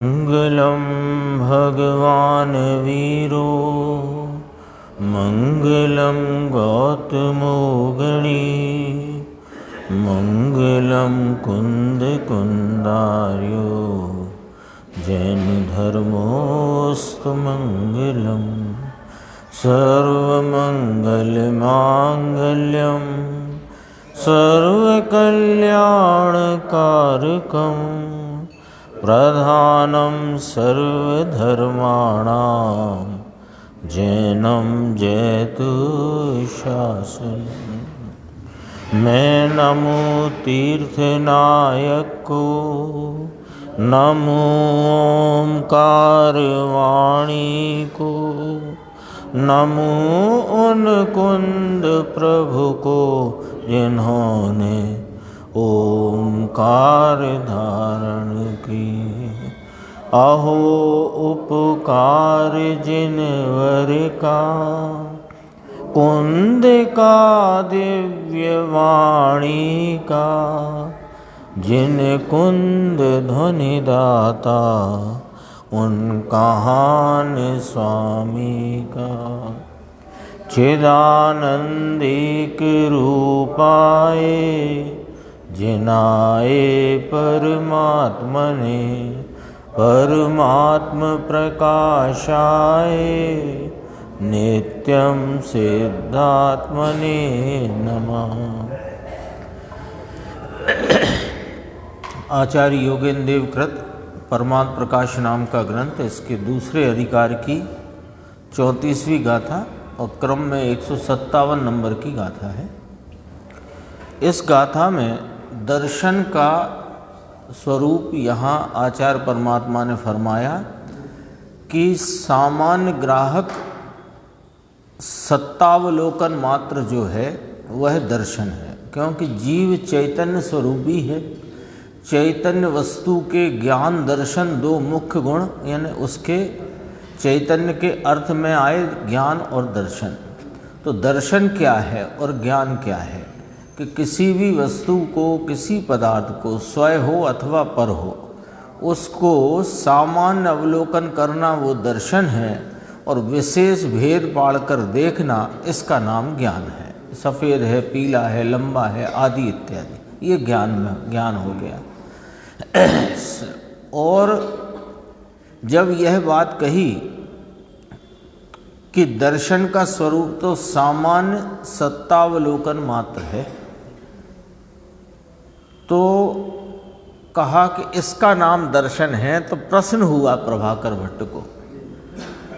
मंगलम भगवान वीरो मंगलम गौतमो गणी मंगलम कुंद कुंदार्यो जैन धर्मोस्तु मंगलम सर्वमंगल मांगल्यम सर्वकल्याणकारकम प्रधानं सर्वधर्माणां जैनं जयतु शासनम्। मैं नमो तीर्थनायक को, नमो ओंकार वाणी को, नमो उन कुंद प्रभु को जिन्होंने ओंकार धारण की। अहो उपकार जिनवर का, कुंद का दिव्य वाणी का, जिन कुंद ध्वनि दाता उन कहान स्वामी का। चिदानंदिक रूपाए जिनाए परमात्मने, परमात्म प्रकाशाय नित्यं सिद्धात्मने नमः। आचार्य योगेंद्र देव कृत परमात्म प्रकाश नाम का ग्रंथ, इसके दूसरे अधिकार की 34वीं गाथा और क्रम में 157 नंबर की गाथा है। इस गाथा में दर्शन का स्वरूप यहाँ आचार्य परमात्मा ने फरमाया कि सामान्य ग्राहक सत्तावलोकन मात्र जो है वह दर्शन है, क्योंकि जीव चैतन्य स्वरूपी है। चैतन्य वस्तु के ज्ञान दर्शन दो मुख्य गुण, यानी उसके चैतन्य के अर्थ में आए ज्ञान और दर्शन। तो दर्शन क्या है और ज्ञान क्या है कि किसी भी वस्तु को, किसी पदार्थ को, स्वयं हो अथवा पर हो, उसको सामान्य अवलोकन करना वो दर्शन है, और विशेष भेद पाड़कर देखना इसका नाम ज्ञान है। सफ़ेद है, पीला है, लंबा है आदि इत्यादि, ये ज्ञान हो गया। और जब यह बात कही कि दर्शन का स्वरूप तो सामान्य सत्तावलोकन मात्र है, तो कहा कि इसका नाम दर्शन है। तो प्रश्न हुआ प्रभाकर भट्ट को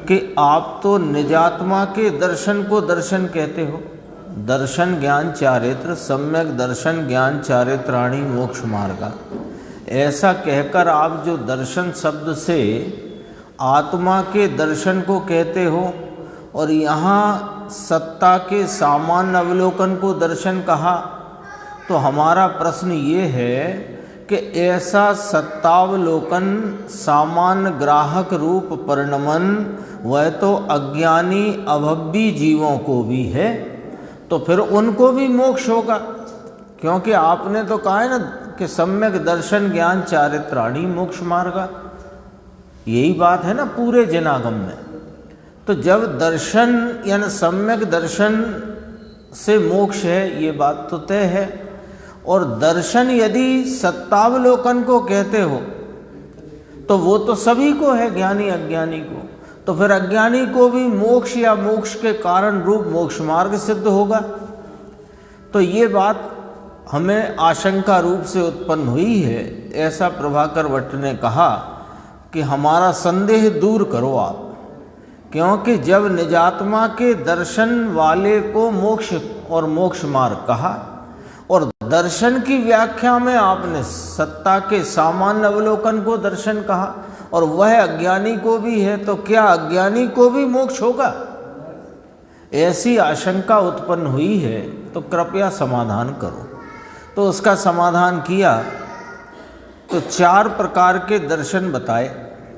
कि आप तो निजात्मा के दर्शन को दर्शन कहते हो। दर्शन ज्ञान चारित्र, सम्यक दर्शन ज्ञान चारित्राणी मोक्ष मार्गा, ऐसा कहकर आप जो दर्शन शब्द से आत्मा के दर्शन को कहते हो और यहाँ सत्ता के सामान्य अवलोकन को दर्शन कहा, तो हमारा प्रश्न ये है कि ऐसा सत्तावलोकन सामान्य ग्राहक रूप परिणमन वह तो अज्ञानी अभव्य जीवों को भी है, तो फिर उनको भी मोक्ष होगा, क्योंकि आपने तो कहा है ना कि सम्यक दर्शन ज्ञान चारित्राणी मोक्ष मार्गा। यही बात है ना पूरे जनागम में। तो जब दर्शन यानी सम्यक दर्शन से मोक्ष है, ये बात तो तय है। और दर्शन यदि सत्तावलोकन को कहते हो तो वो तो सभी को है, ज्ञानी अज्ञानी को। तो फिर अज्ञानी को भी मोक्ष या मोक्ष के कारण रूप मोक्ष मार्ग सिद्ध होगा। तो ये बात हमें आशंका रूप से उत्पन्न हुई है। ऐसा प्रभाकर भट्ट ने कहा कि हमारा संदेह दूर करो आप, क्योंकि जब निजात्मा के दर्शन वाले को मोक्ष और मोक्ष मार्ग कहा और दर्शन की व्याख्या में आपने सत्ता के सामान्य अवलोकन को दर्शन कहा और वह अज्ञानी को भी है, तो क्या अज्ञानी को भी मोक्ष होगा? ऐसी आशंका उत्पन्न हुई है, तो कृपया समाधान करो। तो उसका समाधान किया तो 4 प्रकार के दर्शन बताए।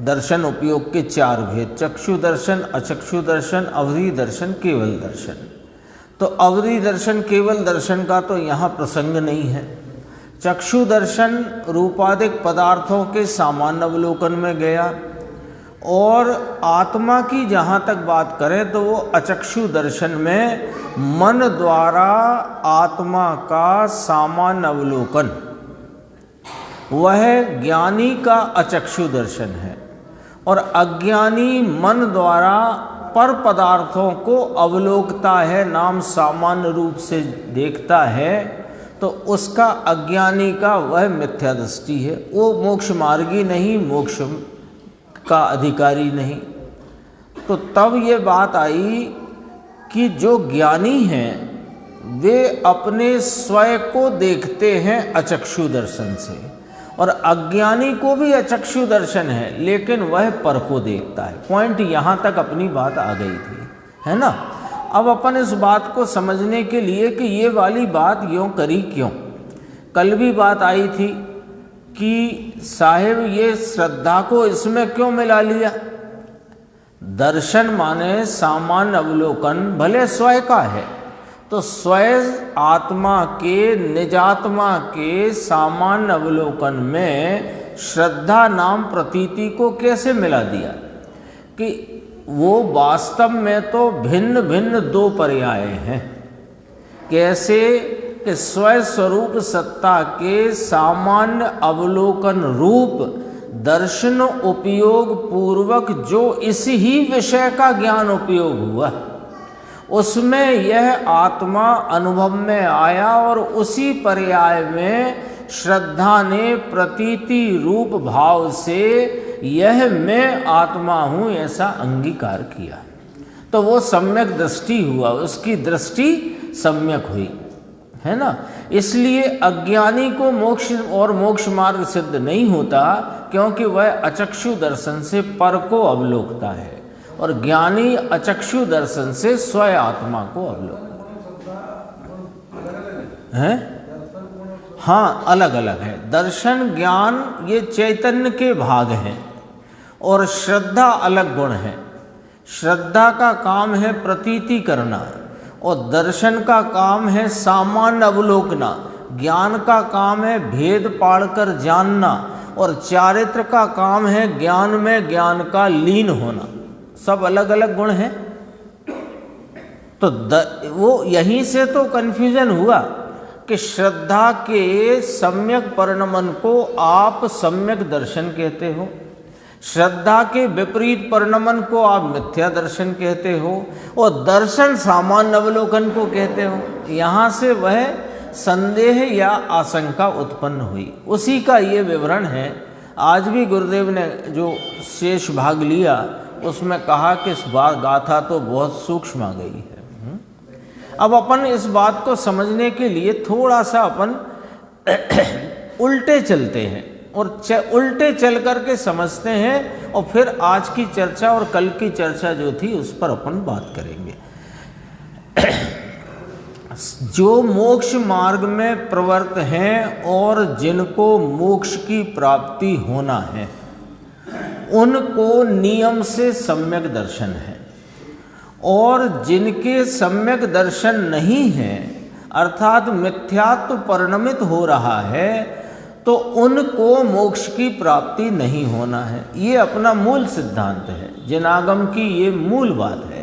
दर्शन उपयोग के 4 भेद: चक्षु दर्शन, अचक्षु दर्शन, अवधि दर्शन, केवल दर्शन। तो अवधि दर्शन केवल दर्शन का तो यहाँ प्रसंग नहीं है। चक्षु दर्शन रूपादिक पदार्थों के सामान्य अवलोकन में गया, और आत्मा की जहाँ तक बात करें तो वो अचक्षु दर्शन में मन द्वारा आत्मा का सामान्य अवलोकन, वह ज्ञानी का अचक्षु दर्शन है। और अज्ञानी मन द्वारा पर पदार्थों को अवलोकता है, नाम सामान्य रूप से देखता है, तो उसका अज्ञानी का वह मिथ्या दृष्टि है, वो मोक्ष मार्गी नहीं, मोक्ष का अधिकारी नहीं। तो तब ये बात आई कि जो ज्ञानी हैं वे अपने स्वयं को देखते हैं अचक्षु दर्शन से, और अज्ञानी को भी अचक्षु दर्शन है लेकिन वह पर को देखता है। पॉइंट यहाँ तक अपनी बात आ गई थी, है ना। अब अपन इस बात को समझने के लिए कि ये वाली बात यूँ करी क्यों। कल भी बात आई थी कि साहिब ये श्रद्धा को इसमें क्यों मिला लिया। दर्शन माने सामान्य अवलोकन, भले स्वयं का है तो स्वयं आत्मा के निजात्मा के सामान्य अवलोकन में श्रद्धा नाम प्रतीति को कैसे मिला दिया कि वो वास्तव में तो भिन्न भिन्न दो पर्याय हैं। कैसे कि स्वयं स्वरूप सत्ता के सामान्य अवलोकन रूप दर्शन उपयोग पूर्वक जो इस ही विषय का ज्ञान उपयोग हुआ, उसमें यह आत्मा अनुभव में आया, और उसी पर्याय में श्रद्धा ने प्रतीति रूप भाव से यह मैं आत्मा हूँ ऐसा अंगीकार किया, तो वो सम्यक दृष्टि हुआ, उसकी दृष्टि सम्यक हुई, है ना। इसलिए अज्ञानी को मोक्ष और मोक्ष मार्ग सिद्ध नहीं होता, क्योंकि वह अचक्षु दर्शन से पर को अवलोकता है, और ज्ञानी अचक्षु दर्शन से स्वयं आत्मा को अवलोकता है। हाँ, अलग अलग है। दर्शन ज्ञान ये चैतन्य के भाग हैं, और श्रद्धा अलग गुण है। श्रद्धा का काम है प्रतीति करना, और दर्शन का काम है सामान्य अवलोकना। ज्ञान का काम है भेद पाड़कर जानना, और चारित्र का काम है ज्ञान में ज्ञान का लीन होना। सब अलग अलग गुण हैं। तो वो यहीं से तो कन्फ्यूजन हुआ कि श्रद्धा के सम्यक परिणमन को आप सम्यक दर्शन कहते हो, श्रद्धा के विपरीत परिणमन को आप मिथ्या दर्शन कहते हो, और दर्शन सामान्य अवलोकन को कहते हो। यहाँ से वह संदेह या आशंका उत्पन्न हुई, उसी का ये विवरण है। आज भी गुरुदेव ने जो शेष भाग लिया उसमें कहा कि इस बात गाथा तो बहुत सूक्ष्म आ गई है। अब अपन इस बात को समझने के लिए थोड़ा सा अपन उल्टे चलते हैं, और उल्टे चल करके समझते हैं, और फिर आज की चर्चा और कल की चर्चा जो थी उस पर अपन बात करेंगे। जो मोक्ष मार्ग में प्रवृत्त हैं और जिनको मोक्ष की प्राप्ति होना है, उनको नियम से सम्यक दर्शन है, और जिनके सम्यक दर्शन नहीं है अर्थात मिथ्यात्व परिणमित हो रहा है, तो उनको मोक्ष की प्राप्ति नहीं होना है। ये अपना मूल सिद्धांत है। जिनागम की ये मूल बात है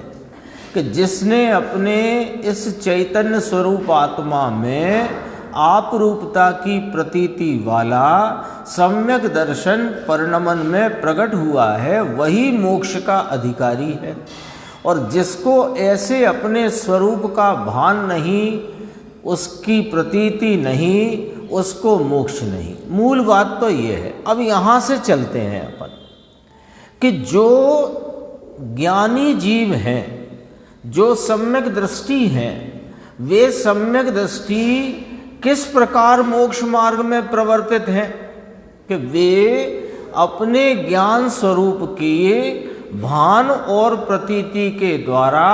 कि जिसने अपने इस चैतन्य स्वरूप आत्मा में आप रूपता की प्रतीति वाला सम्यक दर्शन परिणमन में प्रकट हुआ है, वही मोक्ष का अधिकारी है। और जिसको ऐसे अपने स्वरूप का भान नहीं, उसकी प्रतीति नहीं, उसको मोक्ष नहीं। मूल बात तो ये है। अब यहाँ से चलते हैं अपन कि जो ज्ञानी जीव हैं, जो सम्यक दृष्टि हैं, वे सम्यक दृष्टि किस प्रकार मोक्ष मार्ग में प्रवर्तित हैं कि वे अपने ज्ञान स्वरूप के भान और प्रतीति के द्वारा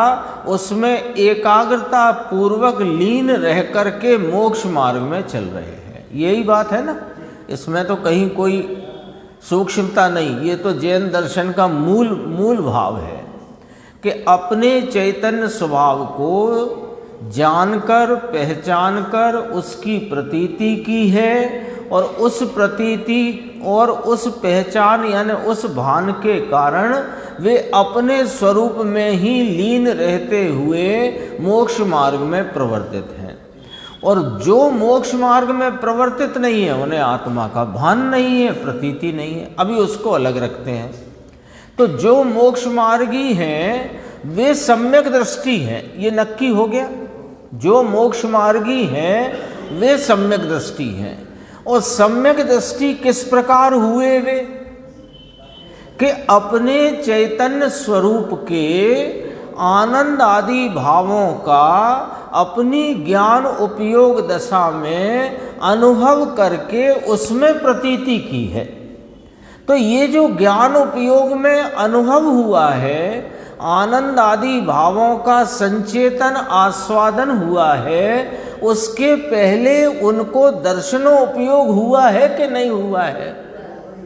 उसमें एकाग्रता पूर्वक लीन रह करके मोक्ष मार्ग में चल रहे हैं। यही बात है ना, इसमें तो कहीं कोई सूक्ष्मता नहीं। ये तो जैन दर्शन का मूल भाव है कि अपने चैतन्य स्वभाव को जानकर पहचानकर उसकी प्रतीति की है, और उस प्रतीति और उस पहचान यानी उस भान के कारण वे अपने स्वरूप में ही लीन रहते हुए मोक्ष मार्ग में प्रवर्तित हैं। और जो मोक्ष मार्ग में प्रवर्तित नहीं है उन्हें आत्मा का भान नहीं है, प्रतीति नहीं है। अभी उसको अलग रखते हैं। तो जो मोक्ष मार्गी हैं वे सम्यक दृष्टि हैं, ये नक्की हो गया। जो मोक्ष मार्गी हैं वे सम्यक दृष्टि हैं। और सम्यक दृष्टि किस प्रकार हुए वे कि अपने चैतन्य स्वरूप के आनंद आदि भावों का अपनी ज्ञान उपयोग दशा में अनुभव करके उसमें प्रतीति की है। तो ये जो ज्ञान उपयोग में अनुभव हुआ है, आनंद आदि भावों का संचेतन आस्वादन हुआ है, उसके पहले उनको दर्शनोपयोग हुआ है कि नहीं हुआ है।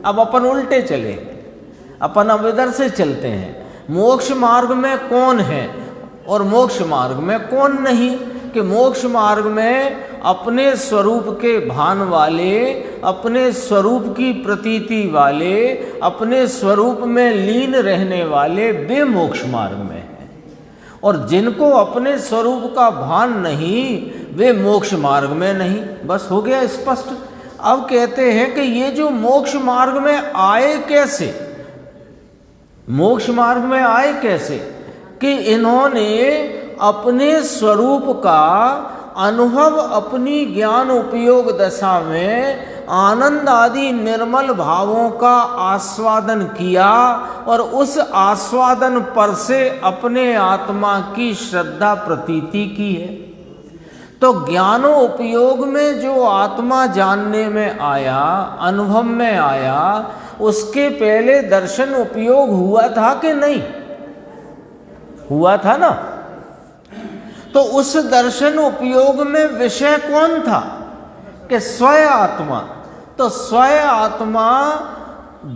अब अपन उल्टे चले, अपन अब इधर से चलते हैं। मोक्ष मार्ग में कौन है और मोक्ष मार्ग में कौन नहीं, कि मोक्ष मार्ग में अपने स्वरूप के भान वाले, अपने स्वरूप की प्रतीति वाले, अपने स्वरूप में लीन रहने वाले वे मोक्ष मार्ग में हैं। और जिनको अपने स्वरूप का भान नहीं वे मोक्ष मार्ग में नहीं। बस हो गया स्पष्ट। अब कहते हैं कि ये जो मोक्ष मार्ग में आए कैसे, मोक्ष मार्ग में आए कैसे, कि इन्होंने अपने स्वरूप का अनुभव अपनी ज्ञान उपयोग दशा में आनंद आदि निर्मल भावों का आस्वादन किया, और उस आस्वादन पर से अपने आत्मा की श्रद्धा प्रतीति की है। तो ज्ञानो उपयोग में जो आत्मा जानने में आया, अनुभव में आया, उसके पहले दर्शन उपयोग हुआ था कि नहीं हुआ था ना। तो उस दर्शन उपयोग में विषय कौन था कि स्वयं आत्मा। तो स्वयं आत्मा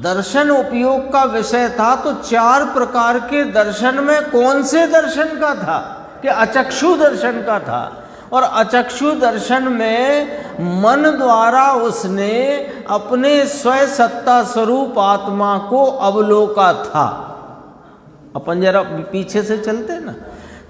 दर्शन उपयोग का विषय था। तो चार प्रकार के दर्शन में कौन से दर्शन का था कि अचक्षु दर्शन का था। और अचक्षु दर्शन में मन द्वारा उसने अपने स्वयं सत्ता स्वरूप आत्मा को अवलोका था। अपन जरा पीछे से चलते ना,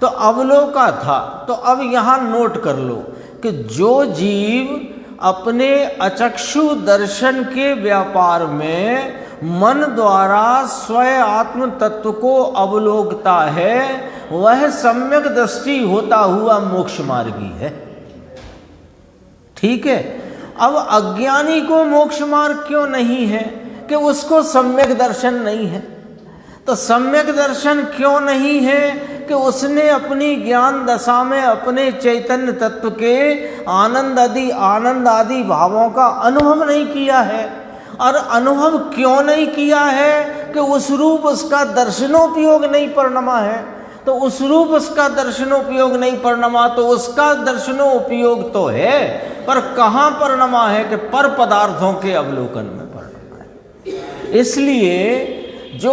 तो अवलोका था। तो अब यहाँ नोट कर लो कि जो जीव अपने अचक्षु दर्शन के व्यापार में मन द्वारा स्वयं आत्म तत्व को अवलोकता है, वह सम्यक दृष्टि होता हुआ मोक्ष मार्गी है। ठीक है। अब अज्ञानी को मोक्ष मार्ग क्यों नहीं है कि उसको सम्यक दर्शन नहीं है। तो सम्यक दर्शन क्यों नहीं है कि उसने अपनी ज्ञान दशा में अपने चैतन्य तत्व के आनंद आदि भावों का अनुभव नहीं किया है। और अनुभव क्यों नहीं किया है कि उस रूप उसका दर्शनोपयोग नहीं परिणमा है। तो उस रूप उसका दर्शनोपयोग नहीं परिणमा, तो उसका दर्शनोपयोग तो है, पर कहाँ परिणमा है कि पर पदार्थों के अवलोकन में परिणमा है। इसलिए जो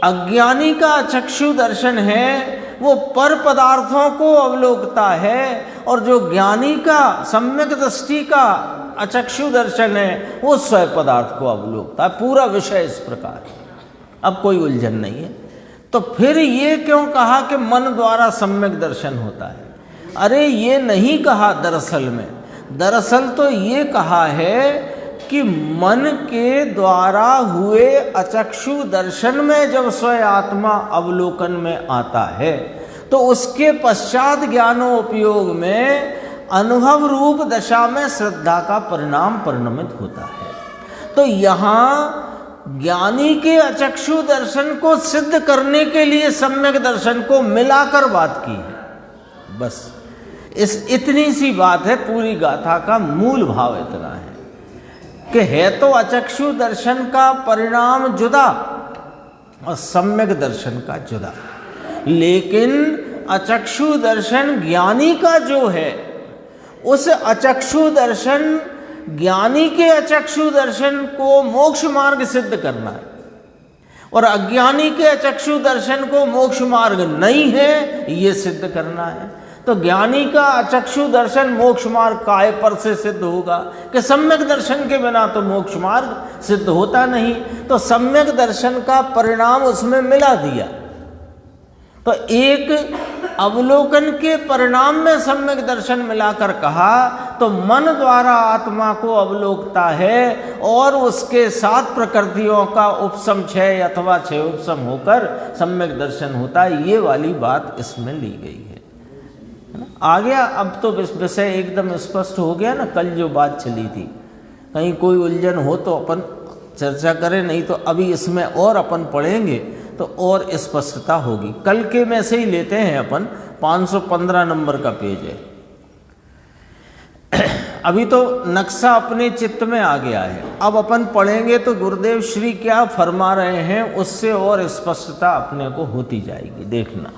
अज्ञानी का चक्षु दर्शन है वो पर पदार्थों को अवलोकता है, और जो ज्ञानी का सम्यक दृष्टि का अचक्षु दर्शन है वो स्वयं पदार्थ को अवलोकता है। पूरा विषय इस प्रकार है। अब कोई उलझन नहीं है। तो फिर ये क्यों कहा कि मन द्वारा सम्यक दर्शन होता है? अरे ये नहीं कहा दरअसल में। दरअसल तो ये कहा है कि मन के द्वारा हुए अचक्षु दर्शन में जब स्वयं आत्मा अवलोकन में आता है तो उसके पश्चात ज्ञानोपयोग में अनुभव रूप दशा में श्रद्धा का परिणाम परिणमित होता है। तो यहाँ ज्ञानी के अचक्षु दर्शन को सिद्ध करने के लिए सम्यक दर्शन को मिलाकर बात की है। बस इतनी सी बात है। पूरी गाथा का मूल भाव इतना है कि है तो अचक्षु दर्शन का परिणाम जुदा और सम्यक दर्शन का जुदा, लेकिन अचक्षु दर्शन ज्ञानी का जो है उस अचक्षु दर्शन ज्ञानी के अचक्षु दर्शन को मोक्ष मार्ग सिद्ध करना है, और अज्ञानी के अचक्षु दर्शन को मोक्ष मार्ग नहीं है ये सिद्ध करना है। तो ज्ञानी का अचक्षु दर्शन मोक्ष मार्ग काय पर से सिद्ध होगा कि सम्यक दर्शन के बिना तो मोक्ष मार्ग सिद्ध होता नहीं। तो सम्यक दर्शन का परिणाम उसमें मिला दिया। तो एक अवलोकन के परिणाम में सम्यक दर्शन मिलाकर कहा तो मन द्वारा आत्मा को अवलोकता है और उसके साथ प्रकृतियों का उपसम क्षय अथवा क्षय उपसम होकर सम्यक दर्शन होता है। ये वाली बात इसमें ली गई है ना। आ गया अब तो विषय एकदम स्पष्ट हो गया ना। कल जो बात चली थी, कहीं कोई उलझन हो तो अपन चर्चा करें, नहीं तो अभी इसमें और अपन पढ़ेंगे तो और स्पष्टता होगी। कल के में से ही लेते हैं अपन, 515 नंबर का पेज है। अभी तो नक्शा अपने चित्त में आ गया है, अब अपन पढ़ेंगे तो गुरुदेव श्री क्या फरमा रहे हैं उससे और स्पष्टता अपने को होती जाएगी। देखना,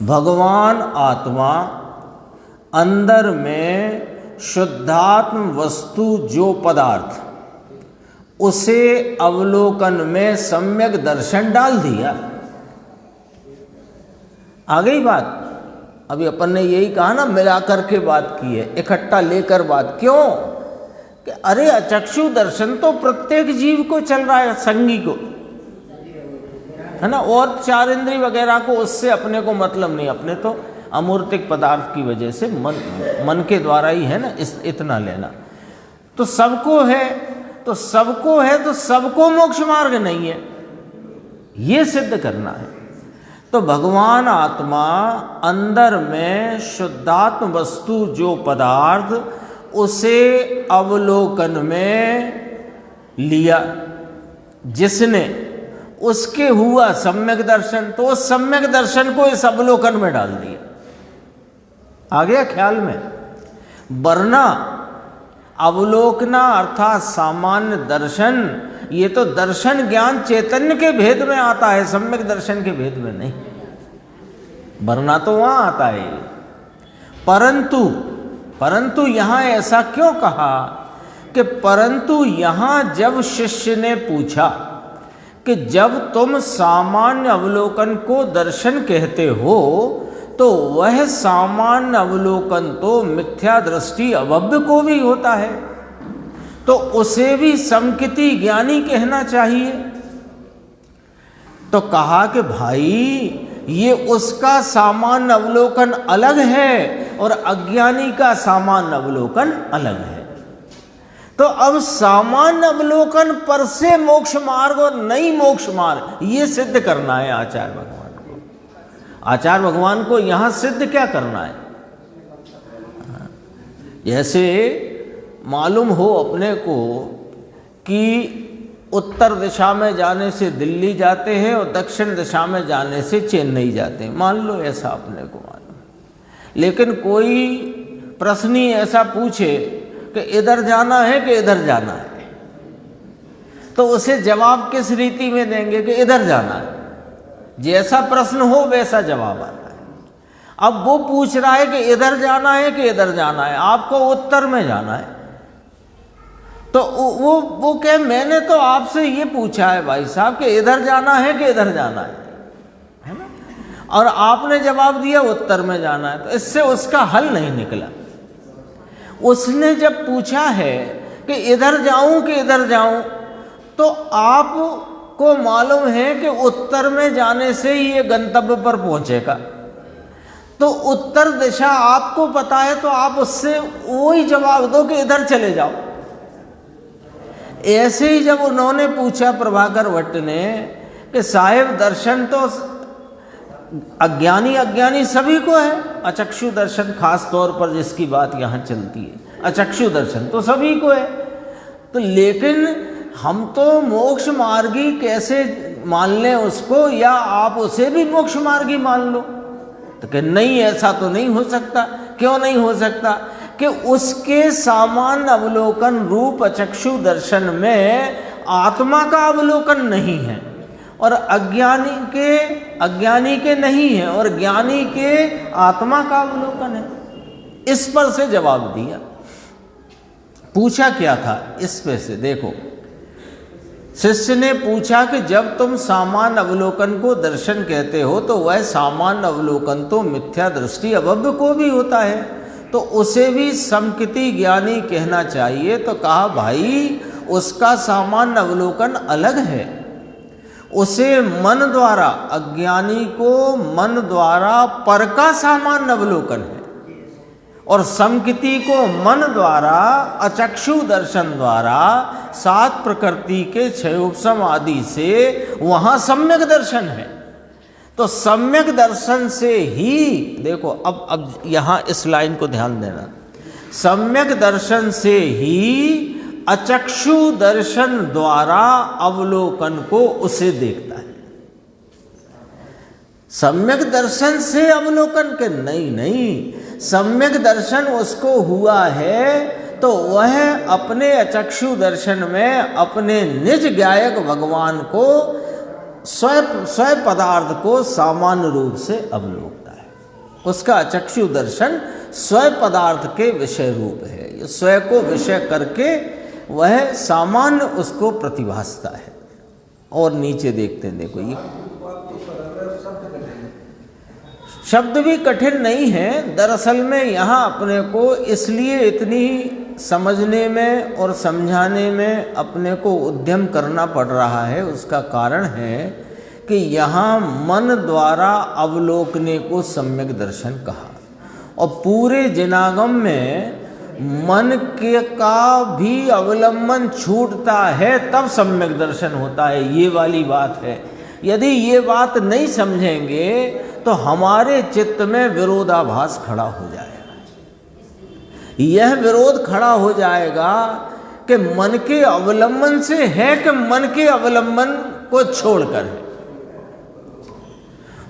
भगवान आत्मा अंदर में शुद्धात्म वस्तु जो पदार्थ, उसे अवलोकन में सम्यक दर्शन डाल दिया। आ गई बात। अभी अपन ने यही कहा ना, मिलाकर के बात की है, इकट्ठा लेकर बात। क्यों कि अरे अचक्षु दर्शन तो प्रत्येक जीव को चल रहा है, संगी को, है ना, और चार इंद्रिय वगैरह को उससे अपने को मतलब नहीं। अपने तो अमूर्तिक पदार्थ की वजह से मन के द्वारा ही है ना इतना लेना। तो सबको है, तो सबको है, तो सबको मोक्ष मार्ग नहीं है, ये सिद्ध करना है। तो भगवान आत्मा अंदर में शुद्धात्म वस्तु जो पदार्थ, उसे अवलोकन में लिया जिसने, उसके हुआ सम्यक दर्शन, तो उस सम्यक दर्शन को इस अवलोकन में डाल दिया। आ गया ख्याल में? वरना अवलोकना अर्थात सामान्य दर्शन, ये तो दर्शन ज्ञान चैतन्य के भेद में आता है, सम्यक दर्शन के भेद में नहीं। वरना तो वहां आता है। परंतु यहां ऐसा क्यों कहा कि परंतु यहां जब शिष्य ने पूछा कि जब तुम सामान्य अवलोकन को दर्शन कहते हो तो वह सामान्य अवलोकन तो मिथ्या दृष्टि अभव्य को भी होता है, तो उसे भी समकिति ज्ञानी कहना चाहिए। तो कहा कि भाई ये उसका सामान्य अवलोकन अलग है और अज्ञानी का सामान्य अवलोकन अलग है। तो अब सामान्य अवलोकन पर से मोक्ष मार्ग और नहीं मोक्ष मार्ग, ये सिद्ध करना है आचार्य भगवान को। आचार्य भगवान को यहां सिद्ध क्या करना है? जैसे मालूम हो अपने को कि उत्तर दिशा में जाने से दिल्ली जाते हैं और दक्षिण दिशा में जाने से चेन्नई जाते हैं, मान लो ऐसा अपने को मालूम। लेकिन कोई प्रश्न ही ऐसा पूछे कि इधर जाना है कि इधर जाना है, तो उसे जवाब किस रीति में देंगे कि इधर जाना है। जैसा प्रश्न हो वैसा जवाब आता है। अब वो पूछ रहा है कि इधर जाना है कि इधर जाना है, आपको उत्तर में जाना है। तो वो कहे मैंने तो आपसे ये पूछा है भाई साहब कि इधर जाना है कि इधर जाना है ना, और आपने जवाब दिया उत्तर में जाना है। तो इससे उसका हल नहीं निकला। उसने जब पूछा है कि इधर जाऊं कि इधर जाऊं, तो आपको मालूम है कि उत्तर में जाने से ही ये गंतव्य पर पहुंचेगा, तो उत्तर दिशा आपको पता है, तो आप उससे वही जवाब दो कि इधर चले जाओ। ऐसे ही जब उन्होंने पूछा प्रभाकर भट्ट ने कि साहेब दर्शन तो अज्ञानी सभी को है, अचक्षु दर्शन खास तौर पर जिसकी बात यहाँ चलती है, अचक्षु दर्शन तो सभी को है, तो लेकिन हम तो मोक्ष मार्गी कैसे मान लें उसको, या आप उसे भी मोक्ष मार्गी मान लो? तो कि नहीं, ऐसा तो नहीं हो सकता। क्यों नहीं हो सकता? कि उसके सामान्य अवलोकन रूप अचक्षु दर्शन में आत्मा का अवलोकन नहीं है, और अज्ञानी के नहीं है, और ज्ञानी के आत्मा का अवलोकन है। इस पर से जवाब दिया। पूछा क्या था इस पे से देखो, शिष्य ने पूछा कि जब तुम सामान्य अवलोकन को दर्शन कहते हो तो वह सामान्य अवलोकन तो मिथ्या दृष्टि अभव्य को भी होता है, तो उसे भी समकिति ज्ञानी कहना चाहिए। तो कहा भाई उसका सामान्य अवलोकन अलग है, उसे मन द्वारा, अज्ञानी को मन द्वारा पर का सामान्य अवलोकन है, और समकिति को मन द्वारा अचक्षु दर्शन द्वारा सात प्रकृति के क्षयोपशम आदि से वहाँ सम्यक दर्शन है। तो सम्यक दर्शन से ही देखो, अब यहाँ इस लाइन को ध्यान देना, सम्यक दर्शन से ही अचक्षु दर्शन द्वारा अवलोकन को उसे देखता है। सम्यक दर्शन से अवलोकन के नहीं, सम्यक दर्शन उसको हुआ है तो वह अपने अचक्षु दर्शन में अपने निज ज्ञायक भगवान को स्व पदार्थ को सामान्य रूप से अवलोकता है। उसका अचक्षु दर्शन स्व पदार्थ के विषय रूप है, स्व को विषय करके वह सामान्य उसको प्रतिभासता है। और नीचे देखते हैं, देखो ये शब्द भी कठिन नहीं है, दरअसल में यहाँ अपने को इसलिए इतनी समझने में और समझाने में अपने को उद्यम करना पड़ रहा है, उसका कारण है कि यहाँ मन द्वारा अवलोकने को सम्यक दर्शन कहा, और पूरे जिनागम में मन के का भी अवलंबन छूटता है तब सम्यक दर्शन होता है, ये वाली बात है। यदि ये बात नहीं समझेंगे तो हमारे चित्त में विरोधाभास खड़ा हो जाएगा। यह विरोध खड़ा हो जाएगा कि मन के अवलंबन से है कि मन के अवलंबन को छोड़कर है,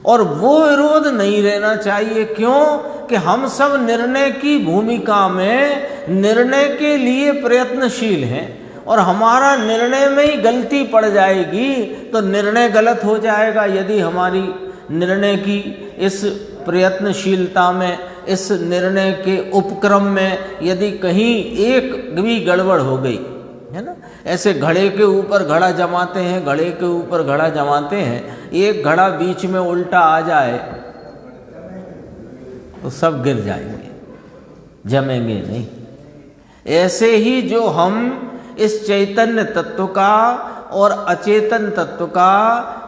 और वो विरोध नहीं रहना चाहिए। क्यों कि हम सब निर्णय की भूमिका में निर्णय के लिए प्रयत्नशील हैं, और हमारा निर्णय में ही गलती पड़ जाएगी तो निर्णय गलत हो जाएगा। यदि हमारी निर्णय की इस प्रयत्नशीलता में, इस निर्णय के उपक्रम में यदि कहीं एक भी गड़बड़ हो गई है ना, ऐसे घड़े के ऊपर घड़ा जमाते हैं, घड़े के ऊपर घड़ा जमाते हैं, एक घड़ा बीच में उल्टा आ जाए तो सब गिर जाएंगे, जमेंगे नहीं। ऐसे ही जो हम इस चैतन्य तत्व का और अचेतन तत्व का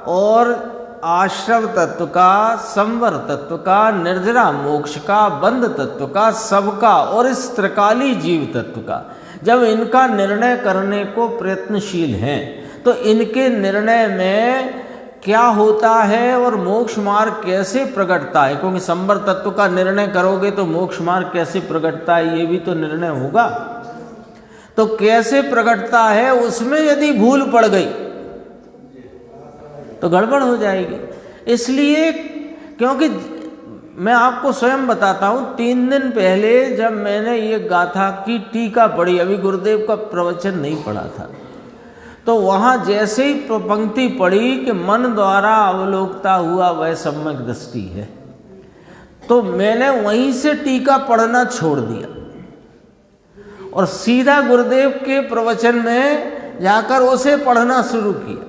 और आश्रव तत्व का, संवर तत्व का, निर्जरा मोक्ष का, बंध तत्व का, सबका और इस त्रिकाली जीव तत्व का, जब इनका निर्णय करने को प्रयत्नशील हैं तो इनके निर्णय में क्या होता है और मोक्ष मार्ग कैसे प्रकटता है, क्योंकि संवर तत्व का निर्णय करोगे तो मोक्ष मार्ग कैसे प्रकटता है ये भी तो निर्णय होगा। तो कैसे प्रकटता है उसमें यदि भूल पड़ गई तो गड़बड़ हो जाएगी। इसलिए क्योंकि मैं आपको स्वयं बताता हूँ, 3 दिन पहले जब मैंने ये गाथा की टीका पढ़ी, अभी गुरुदेव का प्रवचन नहीं पढ़ा था, तो वहाँ जैसे ही पंक्ति पढ़ी कि मन द्वारा अवलोकता हुआ वह सम्यक दृष्टि है, तो मैंने वहीं से टीका पढ़ना छोड़ दिया और सीधा गुरुदेव के प्रवचन में जाकर उसे पढ़ना शुरू किया,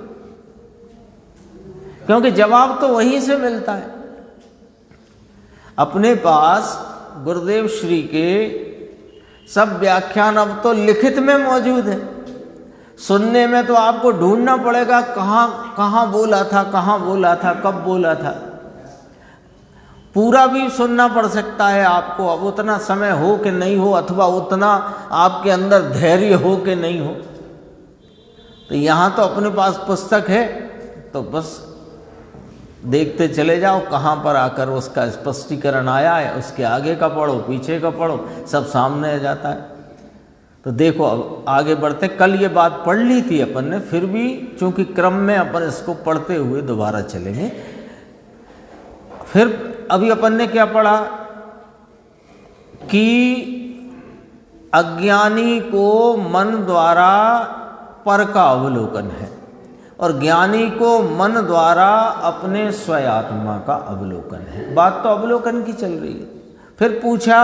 क्योंकि जवाब तो वहीं से मिलता है। अपने पास गुरुदेव श्री के सब व्याख्यान अब तो लिखित में मौजूद है, सुनने में तो आपको ढूंढना पड़ेगा कहाँ बोला था, कब बोला था। पूरा भी सुनना पड़ सकता है आपको, अब उतना समय हो कि नहीं हो, अथवा उतना आपके अंदर धैर्य हो कि नहीं हो। तो यहाँ तो अपने पास पुस्तक है, तो बस देखते चले जाओ कहाँ पर आकर उसका स्पष्टीकरण आया है, उसके आगे का पढ़ो, पीछे का पढ़ो, सब सामने आ जाता है। तो देखो अब आगे बढ़ते, कल ये बात पढ़ ली थी अपन ने, फिर भी चूंकि क्रम में अपन इसको पढ़ते हुए दोबारा चलेंगे। फिर अभी अपन ने क्या पढ़ा कि अज्ञानी को मन द्वारा पर का अवलोकन है और ज्ञानी को मन द्वारा अपने स्वयात्मा का अवलोकन है। बात तो अवलोकन की चल रही है। फिर पूछा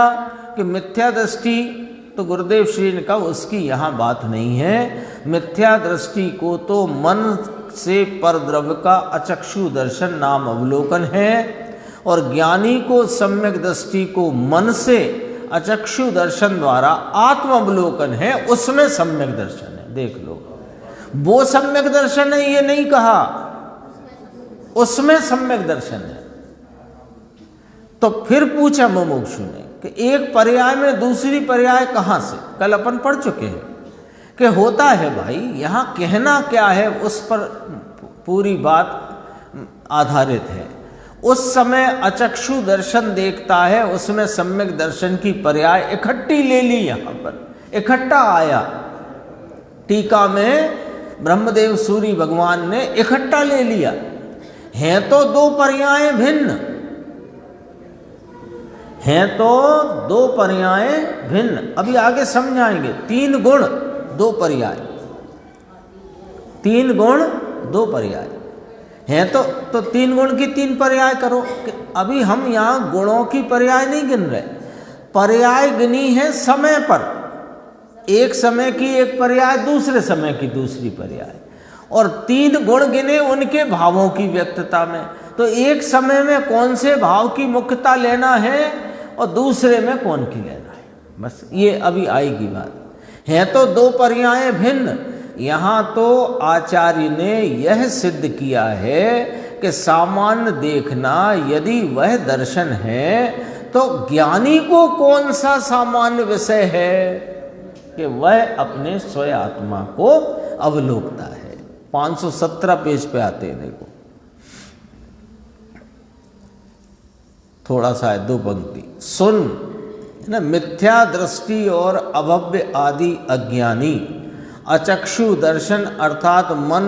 कि मिथ्या दृष्टि तो गुरुदेव श्री ने कहा उसकी यहाँ बात नहीं है। मिथ्या दृष्टि को तो मन से परद्रव्य का अचक्षु दर्शन नाम अवलोकन है, और ज्ञानी को सम्यक दृष्टि को मन से अचक्षु दर्शन द्वारा आत्म अवलोकन है, उसमें सम्यक दर्शन है। देख लो, वो सम्यक दर्शन है ये नहीं कहा, उसमें सम्यक दर्शन है। तो फिर पूछा मुमुक्षु ने कि एक पर्याय में दूसरी पर्याय कहाँ से? कल अपन पढ़ चुके हैं कि होता है भाई, यहाँ कहना क्या है उस पर पूरी बात आधारित है। उस समय अचक्षु दर्शन देखता है, उसमें सम्यक दर्शन की पर्याय इकट्ठी ले ली, यहाँ पर इकट्ठा आया। टीका में ब्रह्मदेव सूरी भगवान ने इकट्ठा ले लिया। हैं तो दो पर्याय भिन्न, हैं तो दो पर्याय भिन्न, अभी आगे समझाएंगे। 3 गुण 2 पर्याय, 3 गुण 2 पर्याय हैं तो 3 गुण की 3 पर्याय करो। अभी हम यहाँ गुणों की पर्याय नहीं गिन रहे, पर्याय गिनी है समय पर, एक समय की एक पर्याय, दूसरे समय की दूसरी पर्याय, और 3 गुण गिने उनके भावों की व्यक्तता में। तो एक समय में कौन से भाव की मुख्यता लेना है और दूसरे में कौन की लेना है, बस ये अभी आएगी बात। हैं तो 2 पर्याय भिन्न। यहाँ तो आचार्य ने यह सिद्ध किया है कि सामान्य देखना यदि वह दर्शन है, तो ज्ञानी को कौन सा सामान्य विषय है कि वह अपने स्वयं आत्मा को अवलोकता है। 517 पेज पे आते हैं, देखो थोड़ा सा है, 2 पंक्ति सुन ना। मिथ्या दृष्टि और अभव्य आदि अज्ञानी अचक्षु दर्शन अर्थात मन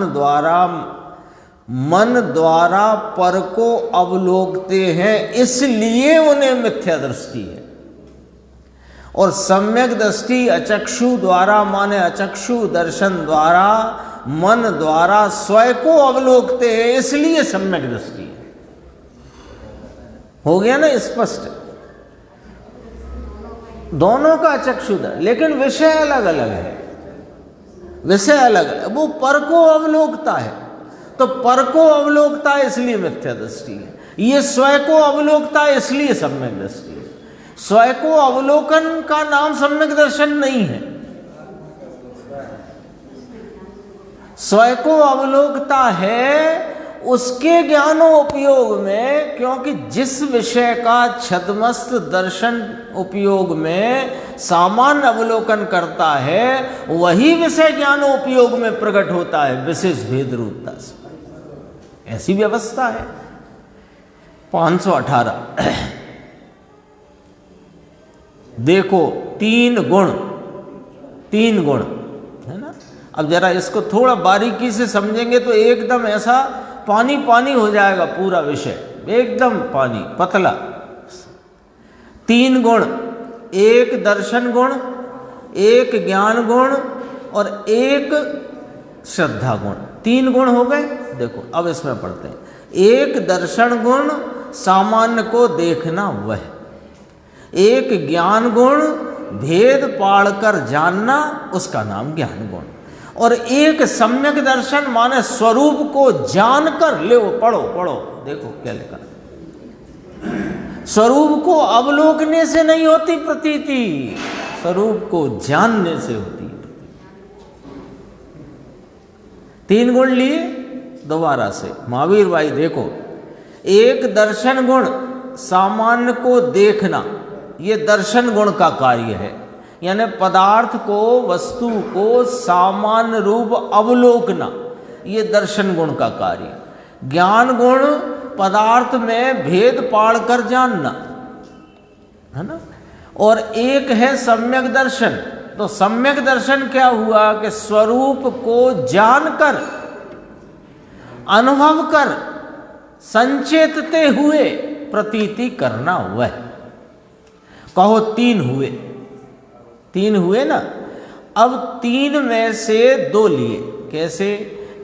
द्वारा पर को अवलोकते हैं, इसलिए उन्हें मिथ्या दृष्टि है। और सम्यक दृष्टि अचक्षु द्वारा माने अचक्षु दर्शन द्वारा मन द्वारा स्वयं को अवलोकते हैं, इसलिए सम्यक दृष्टि है। हो गया ना स्पष्ट? दोनों का चक्षुदर्शन, लेकिन विषय अलग अलग है, विषय अलग है। वो पर को अवलोकता है, तो पर को अवलोकता है इसलिए मिथ्या दृष्टि है। ये स्वयं को अवलोकता है इसलिए सम्यक दृष्टि है। स्वयं को अवलोकन का नाम सम्यक दर्शन नहीं है। स्वयं को अवलोकता है उसके ज्ञानोपयोग में, क्योंकि जिस विषय का छद्मस्त दर्शन उपयोग में सामान्य अवलोकन करता है, वही विषय ज्ञानोपयोग में प्रकट होता है विशेष भेद रूपता से। ऐसी व्यवस्था है। 518 देखो 3 गुण है ना। अब जरा इसको थोड़ा बारीकी से समझेंगे तो एकदम ऐसा पानी पानी हो जाएगा पूरा विषय, एकदम पानी पतला। 3 गुण, 1 दर्शन गुण, 1 ज्ञान गुण और 1 श्रद्धा गुण। 3 गुण हो गए। देखो अब इसमें पढ़ते हैं। 1 दर्शन गुण सामान्य को देखना वह, 1 ज्ञान गुण भेद पाड़ कर जानना, उसका नाम ज्ञान गुण, और 1 सम्यक दर्शन माने स्वरूप को जानकर। ले वो पढ़ो देखो क्या लिखा। स्वरूप को अवलोकने से नहीं होती प्रतीति, स्वरूप को जानने से होती है। 3 गुण लिए दोबारा से महावीर भाई देखो। 1 दर्शन गुण सामान्य को देखना, ये दर्शन गुण का कार्य है, यानी पदार्थ को वस्तु को सामान्य रूप अवलोकना, ये दर्शन गुण का कार्य। ज्ञान गुण पदार्थ में भेद पाड़ कर जानना, है ना। और 1 है सम्यक दर्शन। तो सम्यक दर्शन क्या हुआ कि स्वरूप को जानकर, अनुभव कर, संचेतते हुए प्रतीति करना वह। कहो 3 हुए, 3 हुए ना। अब 3 में से 2 लिए। कैसे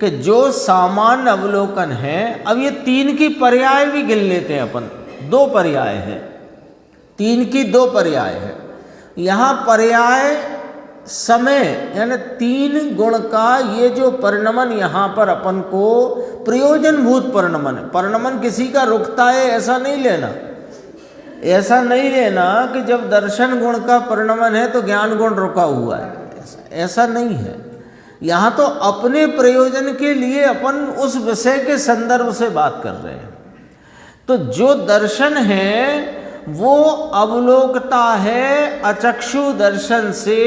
कि जो सामान्य अवलोकन है, अब ये 3 की पर्याय भी गिन लेते हैं अपन। 2 पर्याय है, 3 की 2 पर्याय है। यहाँ पर्याय समय यानी 3 गुण का ये जो परिणमन यहाँ पर अपन को प्रयोजनभूत परिणमन है। परिणमन किसी का रुकता है ऐसा नहीं लेना, ऐसा नहीं लेना कि जब दर्शन गुण का परिणमन है तो ज्ञान गुण रुका हुआ है, ऐसा नहीं है। यहाँ तो अपने प्रयोजन के लिए अपन उस विषय के संदर्भ से बात कर रहे हैं। तो जो दर्शन है वो अवलोकता है अचक्षु दर्शन से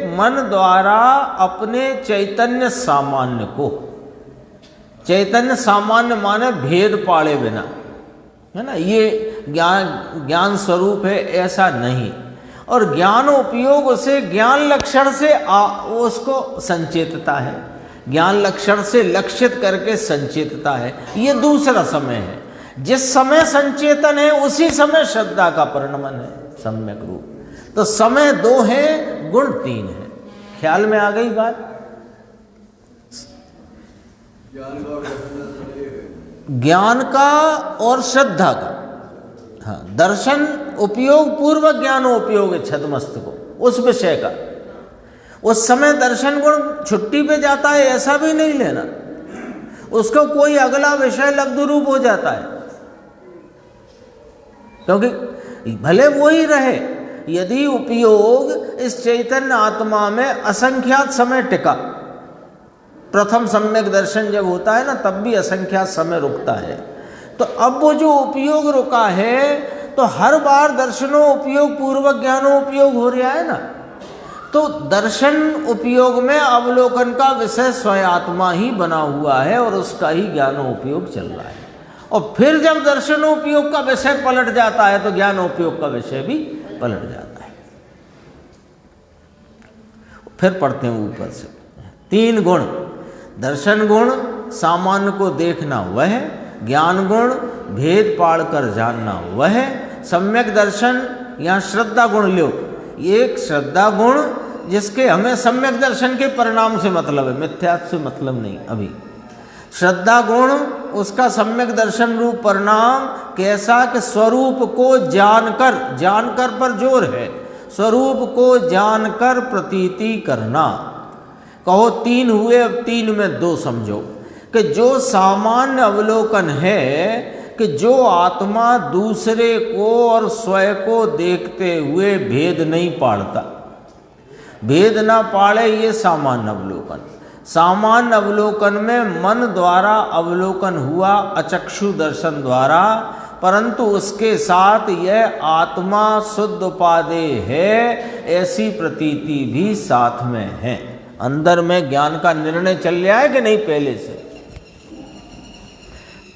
मन द्वारा अपने चैतन्य सामान्य को। चैतन्य सामान्य माने भेद पाड़े बिना, है ना, ये ज्ञान स्वरूप है ऐसा नहीं। और ज्ञान उपयोग उसे ज्ञान लक्षण से उसको संचेतता है, ज्ञान लक्षण से लक्षित करके संचेतता है। ये दूसरा समय है। जिस समय संचेतन है उसी समय श्रद्धा का परिणमन है सम्यक रूप। तो समय 2 है, गुण 3 है। ख्याल में आ गई बात? ज्ञान का और श्रद्धा का, हाँ, दर्शन उपयोग पूर्वक ज्ञान उपयोग है छदमस्त को, उस विषय का। उस समय दर्शन गुण छुट्टी पे जाता है ऐसा भी नहीं लेना, उसको कोई अगला विषय लब्ध रूप हो जाता है, क्योंकि भले वो ही रहे। यदि उपयोग इस चैतन्य आत्मा में असंख्यात समय टिका, प्रथम सम्यक दर्शन जब होता है ना तब भी असंख्यात समय रुकता है। तो अब वो जो उपयोग रुका है तो हर बार दर्शनों उपयोग पूर्वक ज्ञानों उपयोग हो रहा है ना। तो दर्शन उपयोग में अवलोकन का विषय स्वयं आत्मा ही बना हुआ है और उसका ही ज्ञानों उपयोग चल रहा है। और फिर जब दर्शनोपयोग का विषय पलट जाता है तो ज्ञानोपयोग का विषय भी पलट जाता है। फिर पढ़ते हैं ऊपर से 3 गुण। दर्शन गुण सामान्य को देखना वह, ज्ञान गुण भेद पाड़ कर जानना वह, सम्यक दर्शन यहाँ श्रद्धा गुण लो। एक श्रद्धा गुण जिसके हमें सम्यक दर्शन के परिणाम से मतलब है, मिथ्यात्व से मतलब नहीं। अभी श्रद्धा गुण उसका सम्यक दर्शन रूप परिणाम कैसा कि स्वरूप को जानकर, जानकर पर जोर है, स्वरूप को जानकर प्रतीति करना। कहो 3 हुए, अब 3 में 2 समझो कि जो सामान्य अवलोकन है कि जो आत्मा दूसरे को और स्वयं को देखते हुए भेद नहीं पाड़ता, भेद ना पाड़े, ये सामान्य अवलोकन। सामान्य अवलोकन में मन द्वारा अवलोकन हुआ अचक्षु दर्शन द्वारा, परंतु उसके साथ यह आत्मा शुद्ध उपादेय है ऐसी प्रतीति भी साथ में है। अंदर में ज्ञान का निर्णय चल रहा है कि नहीं पहले से,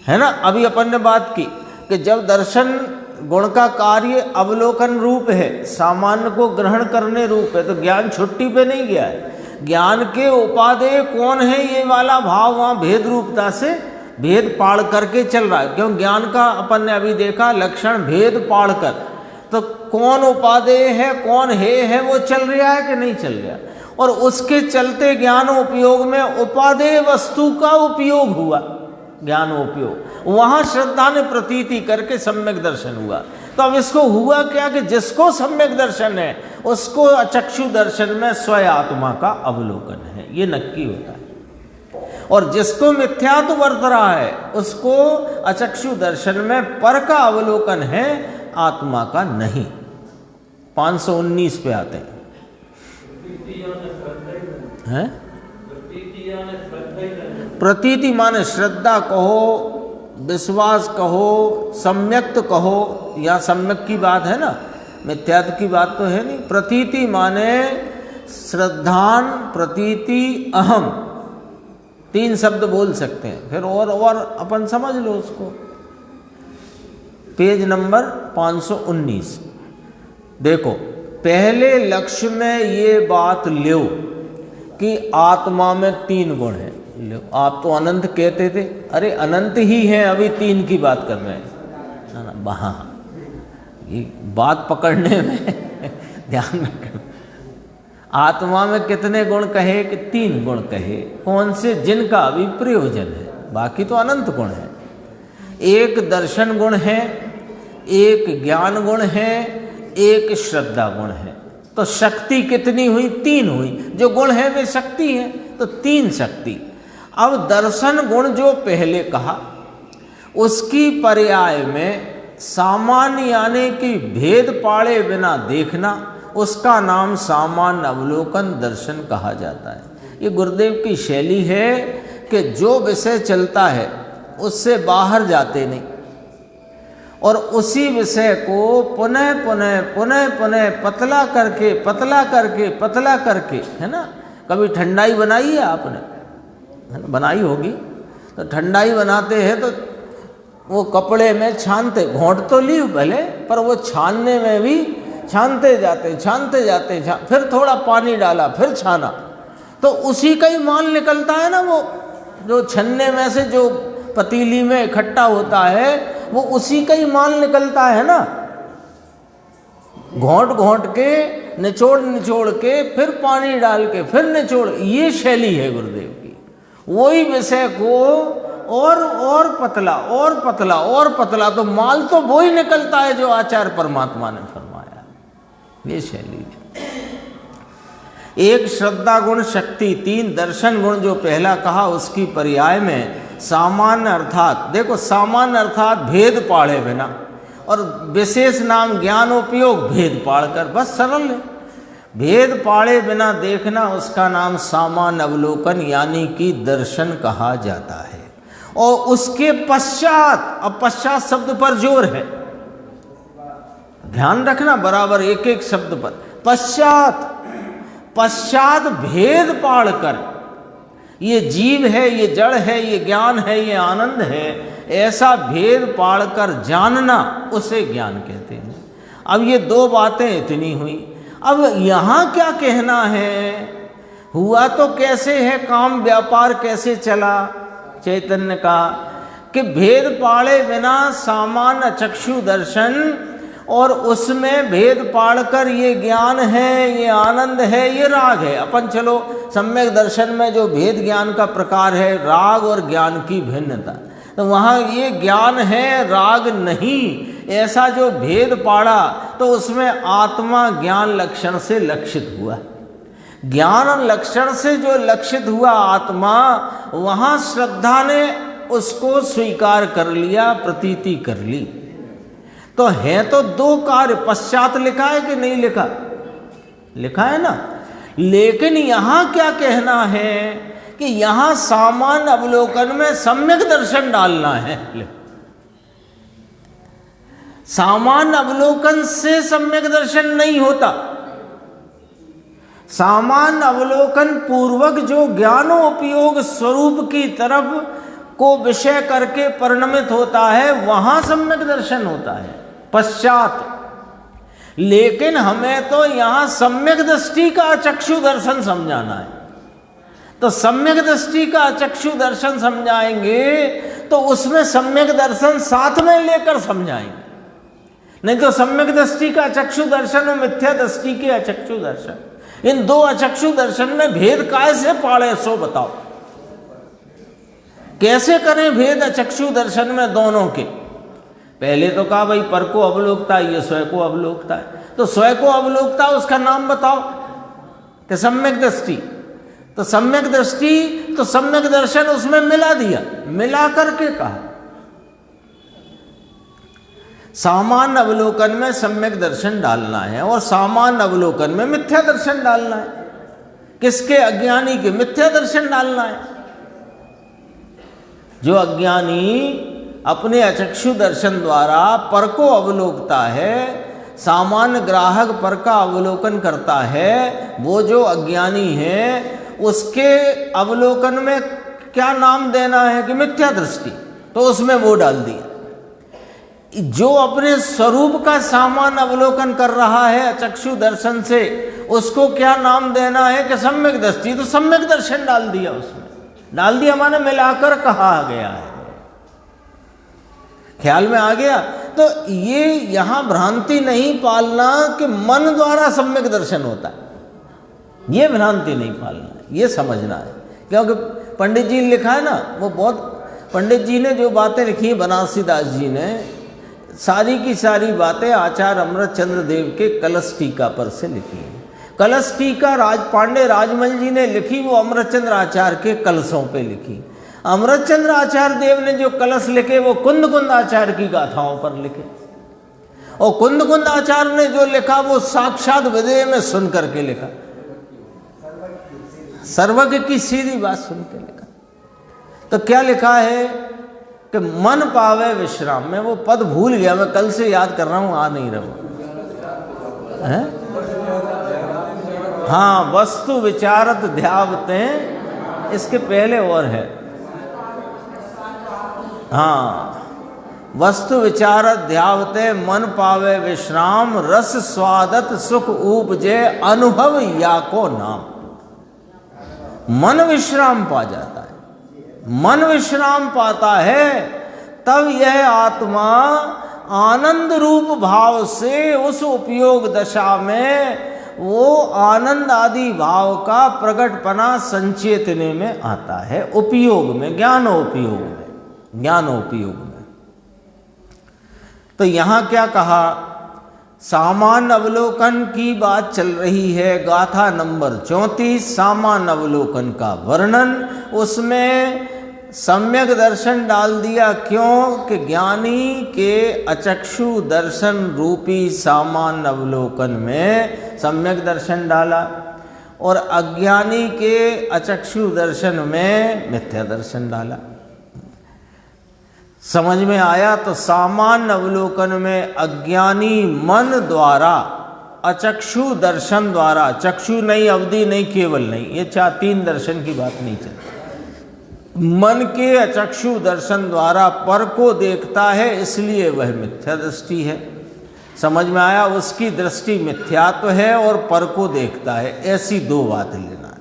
है ना। अभी अपन ने बात की कि जब दर्शन गुण का कार्य अवलोकन रूप है, सामान्य को ग्रहण करने रूप है, तो ज्ञान छुट्टी पे नहीं गया है। ज्ञान के उपादेय कौन है ये वाला भाव वहाँ भेद रूपता से भेद पाड़ करके चल रहा है। क्यों? ज्ञान का अपन ने अभी देखा लक्षण भेद पाड़ कर, तो कौन उपादेय है कौन है वो चल रहा है कि नहीं चल रहा। और उसके चलते ज्ञान उपयोग में उपादेय वस्तु का उपयोग हुआ, ज्ञान उपयोग, वहाँ श्रद्धा ने प्रतीति करके सम्यक दर्शन हुआ। तो अब इसको हुआ क्या कि जिसको सम्यक दर्शन है उसको अचक्षु दर्शन में स्वयं आत्मा का अवलोकन है, ये नक्की होता है। और जिसको मिथ्यात्व वर्त रहा है उसको अचक्षु दर्शन में पर का अवलोकन है, आत्मा का नहीं। 519 पे आते हैं। प्रतीति माने श्रद्धा कहो, विश्वास कहो, सम्यक्त कहो, या सम्यक की बात है ना, मिथ्यात्व की बात तो है नहीं। प्रतीति माने श्रद्धान प्रतीति अहम, 3 शब्द बोल सकते हैं। फिर और अपन समझ लो उसको। पेज नंबर 519 देखो, पहले लक्ष्य में ये बात लो कि आत्मा में 3 गुण है। आप तो अनंत कहते थे, अरे अनंत ही हैं, अभी 3 की बात कर रहे हैं ना। वहाँ ये बात पकड़ने में ध्यान रखना। आत्मा में कितने गुण कहे कि 3 गुण कहे, कौन से? जिनका अभी प्रयोजन है, बाकी तो अनंत गुण है। एक दर्शन गुण है, एक ज्ञान गुण है, एक श्रद्धा गुण है। तो शक्ति कितनी हुई? 3 हुई। जो गुण है वे शक्ति है, तो 3 शक्ति। अब दर्शन गुण जो पहले कहा उसकी पर्याय में सामान्य यानी कि भेद पाड़े बिना देखना, उसका नाम सामान्य अवलोकन दर्शन कहा जाता है। ये गुरुदेव की शैली है कि जो विषय चलता है उससे बाहर जाते नहीं और उसी विषय को पुनः पुनः पुनः पुनः पतला करके पतला करके पतला करके, है ना। कभी ठंडाई बनाई है आपने, है ना, बनाई होगी। तो ठंडाई बनाते हैं तो वो कपड़े में छानते, घोंट तो ली भले, पर वो छानने में भी छानते जाते फिर थोड़ा पानी डाला, फिर छाना, तो उसी का ही माल निकलता है ना। वो जो छन्ने में से जो पतीली में इकट्ठा होता है वो उसी का ही माल निकलता है ना। घोंट के निचोड़ के फिर पानी डाल के फिर निचोड़, ये शैली है गुरुदेव की। वही विषय को और पतला और पतला और पतला, तो माल तो वो ही निकलता है जो आचार्य परमात्मा ने फरमाया। ये शैली है। 1 श्रद्धा गुण शक्ति, 3 दर्शन गुण जो पहला कहा उसकी पर्याय में सामान्य अर्थात, देखो सामान्य अर्थात भेद पाड़े बिना, और विशेष नाम ज्ञानोपयोग भेद पाड़कर, बस सरल है। भेद पाड़े बिना देखना उसका नाम सामान्य अवलोकन यानी कि दर्शन कहा जाता है। और उसके पश्चात, अब पश्चात शब्द पर जोर है, ध्यान रखना बराबर एक एक शब्द पर। पश्चात भेद पाड़कर, ये जीव है, ये जड़ है, ये ज्ञान है, ये आनंद है, ऐसा भेद पाड़कर जानना उसे ज्ञान कहते हैं। अब ये 2 बातें इतनी हुई। अब यहाँ क्या कहना है? हुआ तो कैसे है काम, व्यापार कैसे चला चैतन्य का, कि भेद पाड़े बिना सामान्य चक्षु दर्शन, और उसमें भेद पाड़कर ये ज्ञान है, ये आनंद है, ये राग है। अपन चलो सम्यक दर्शन में जो भेद ज्ञान का प्रकार है, राग और ज्ञान की भिन्नता, तो वहाँ ये ज्ञान है राग नहीं, ऐसा जो भेद पाड़ा तो उसमें आत्मा ज्ञान लक्षण से लक्षित हुआ। ज्ञान लक्षण से जो लक्षित हुआ आत्मा, वहाँ श्रद्धा ने उसको स्वीकार कर लिया, प्रतीति कर ली। तो है तो 2 कार्य, पश्चात लिखा है कि नहीं लिखा? लिखा है ना। लेकिन यहाँ क्या कहना है कि यहाँ सामान्य अवलोकन में सम्यक दर्शन डालना है। सामान्य अवलोकन से सम्यक दर्शन नहीं होता। सामान्य अवलोकन पूर्वक जो ज्ञानोपयोग स्वरूप की तरफ को विषय करके परिणमित होता है, वहां सम्यक दर्शन होता है। पश्चात, लेकिन हमें तो यहां सम्यक दृष्टि का चक्षु दर्शन समझाना है। तो सम्यक दृष्टि का चक्षु दर्शन समझाएंगे तो उसमें सम्यक दर्शन साथ में लेकर समझाएंगे, नहीं तो सम्यक दृष्टि का चक्षु दर्शन और मिथ्या दृष्टि के अचक्षु दर्शन, इन 2 अचक्षु दर्शन में भेद कैसे पाड़े सो बताओ। कैसे करें भेद अचक्षु दर्शन में दोनों के? पहले तो कहा भाई पर को अवलोकता, ये स्वयं को अवलोकता है, तो स्वयं को अवलोकता उसका नाम बताओ कि सम्यक दृष्टि। तो सम्यक दृष्टि तो सम्यक दर्शन उसमें मिला दिया, मिला करके कहा सामान्य अवलोकन में सम्यक दर्शन डालना है और सामान्य अवलोकन में मिथ्या दर्शन डालना है। किसके? अज्ञानी के मिथ्या दर्शन डालना है। जो अज्ञानी अपने अचक्षु दर्शन द्वारा पर को अवलोकता है, सामान्य ग्राहक पर का अवलोकन करता है, वो जो अज्ञानी है उसके अवलोकन में क्या नाम देना है कि मिथ्या दृष्टि, तो उसमें वो डाल दिया। जो अपने स्वरूप का सामान्य अवलोकन कर रहा है चक्षु दर्शन से, उसको क्या नाम देना है कि सम्यक दृष्टि, तो सम्यक दर्शन डाल दिया। उसमें डाल दिया माने मिलाकर कहा गया है। ख्याल में आ गया? तो ये यहां भ्रांति नहीं पालना कि मन द्वारा सम्यक दर्शन होता है, ये भ्रांति नहीं पालना, ये समझना है। क्योंकि पंडित जी ने लिखा है ना, वो बहुत पंडित जी ने जो बातें लिखी, बनारसी दास जी ने सारी की सारी बातें आचार्य अमृत चंद्र देव के कलश टीका पर से लिखी हैं। कलश टीका पांडे राजमल जी ने लिखी, वो अमृतचंद्र आचार्य के कलशों पे लिखी। अमृतचंद्र आचार्य देव ने जो कलश लिखे वो कुंद कुंद आचार्य की गाथाओं पर लिखे, और कुंद कुंद आचार्य ने जो लिखा वो साक्षात विदेह में सुन करके लिखा, सर्वज्ञ की सीधी बात सुन के लिखा। तो क्या लिखा है कि मन पावे विश्राम। मैं वो पद भूल गया, मैं कल से याद कर रहा हूं, आ नहीं रहा। हाँ, वस्तु विचारत ध्यावते, इसके पहले और है। हाँ, वस्तु विचारत ध्यावते मन पावे विश्राम, रस स्वादत सुख उपजे अनुभव या को नाम। मन विश्राम पा जाता है, मन विश्राम पाता है, तब यह आत्मा आनंद रूप भाव से उस उपयोग दशा में वो आनंद आदि भाव का प्रकटपना संचेतने में आता है, उपयोग में, ज्ञानोपयोग में, ज्ञानोपयोग में। तो यहां क्या कहा, सामान्य अवलोकन की बात चल रही है, गाथा नंबर 34, सामान्य अवलोकन का वर्णन। उसमें सम्यक दर्शन डाल दिया, क्यों कि ज्ञानी के अचक्षु दर्शन रूपी सामान्य अवलोकन में सम्यक दर्शन डाला, और अज्ञानी के अचक्षु दर्शन में मिथ्या दर्शन डाला। समझ में आया? तो सामान्य अवलोकन में अज्ञानी मन द्वारा, अचक्षु दर्शन द्वारा, चक्षु नहीं, अवधि नहीं, केवल नहीं, ये 4-3 दर्शन की बात नहीं चलती। मन के अचक्षु दर्शन द्वारा पर को देखता है, इसलिए वह मिथ्या दृष्टि है। समझ में आया? उसकी दृष्टि मिथ्यात्व है और पर को देखता है, ऐसी 2 बात लेना है।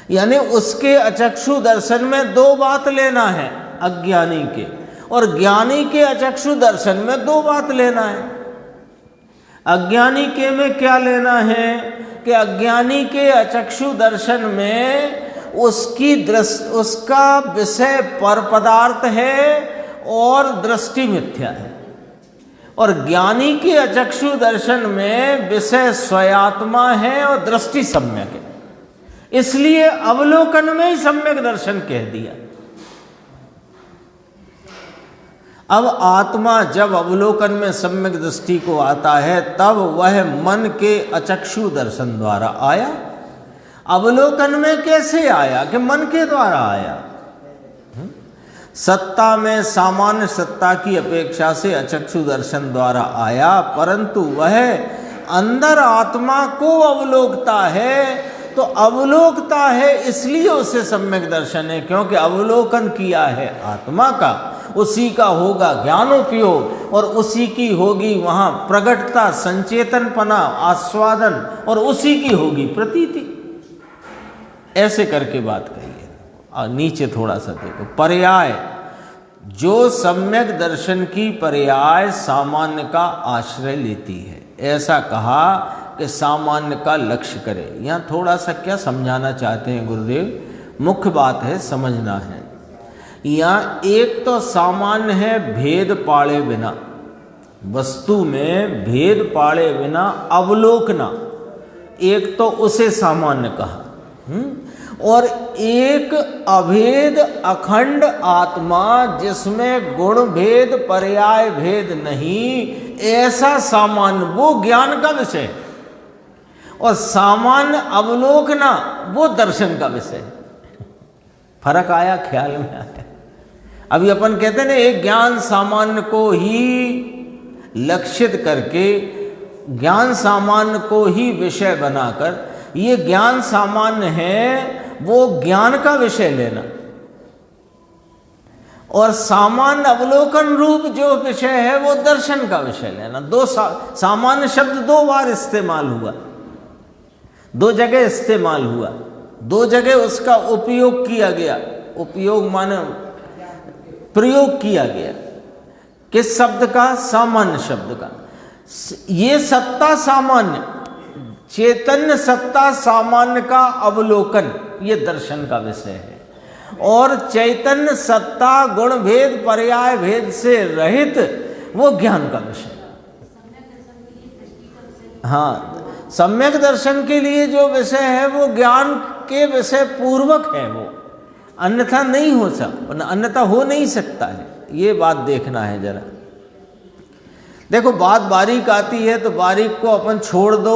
यानी उसके अचक्षु दर्शन में 2 बात लेना है अज्ञानी के, और ज्ञानी के अचक्षु दर्शन में 2 बात लेना है। अज्ञानी के में क्या लेना है कि अज्ञानी के अचक्षु दर्शन में उसका विषय पर पदार्थ है और दृष्टि मिथ्या है, और ज्ञानी के अचक्षु दर्शन में विषय स्वयात्मा है और दृष्टि सम्यक है। इसलिए अवलोकन में ही सम्यक दर्शन कह दिया। अब आत्मा जब अवलोकन में सम्यक दृष्टि को आता है, तब वह मन के अचक्षु दर्शन द्वारा आया। अवलोकन में कैसे आया कि मन के द्वारा आया। सत्ता में सामान्य सत्ता की अपेक्षा से अचक्षु दर्शन द्वारा आया, परंतु वह अंदर आत्मा को अवलोकता है। तो अवलोकता है इसलिए उसे सम्यक दर्शन है, क्योंकि अवलोकन किया है आत्मा का, उसी का होगा ज्ञानोपयोग, और उसी की होगी वहां प्रगटता, संचेतनपना, आस्वादन, और उसी की होगी प्रतीति। ऐसे करके बात कही है। और नीचे थोड़ा सा देखो, पर्याय, जो सम्यक दर्शन की पर्याय सामान्य का आश्रय लेती है, ऐसा कहा कि सामान्य का लक्ष्य करे। यहाँ थोड़ा सा क्या समझाना चाहते हैं गुरुदेव, मुख्य बात है, समझना है। यहाँ एक तो सामान्य है भेद पाड़े बिना, वस्तु में भेद पाड़े बिना अवलोकना, एक तो उसे सामान्य कहा। और एक अभेद अखंड आत्मा जिसमें गुण भेद पर्याय भेद नहीं, ऐसा सामान्य, वो ज्ञान का विषय है, और सामान्य अवलोकना वो दर्शन का विषय। फर्क आया? ख्याल में आया? अभी अपन कहते हैं ना, एक ज्ञान सामान्य को ही लक्षित करके, ज्ञान सामान्य को ही विषय बनाकर, ये ज्ञान सामान्य है वो ज्ञान का विषय लेना, और सामान्य अवलोकन रूप जो विषय है वो दर्शन का विषय लेना। सामान्य शब्द 2 बार इस्तेमाल हुआ, 2 जगह इस्तेमाल हुआ, 2 जगह उसका उपयोग किया गया। उपयोग माने प्रयोग किया गया किस शब्द का? सामान्य शब्द का। ये सत्ता सामान्य, चैतन्य सत्ता सामान्य का अवलोकन, ये दर्शन का विषय है। और चैतन्य सत्ता गुण भेद पर्याय भेद से रहित, वो ज्ञान का विषय। हाँ, सम्यक दर्शन के लिए जो विषय है वो ज्ञान के विषय पूर्वक है, वो अन्यथा नहीं हो सकता, अन्यथा हो नहीं सकता है। ये बात देखना है जरा। देखो बात बारीक आती है तो बारीक को अपन छोड़ दो,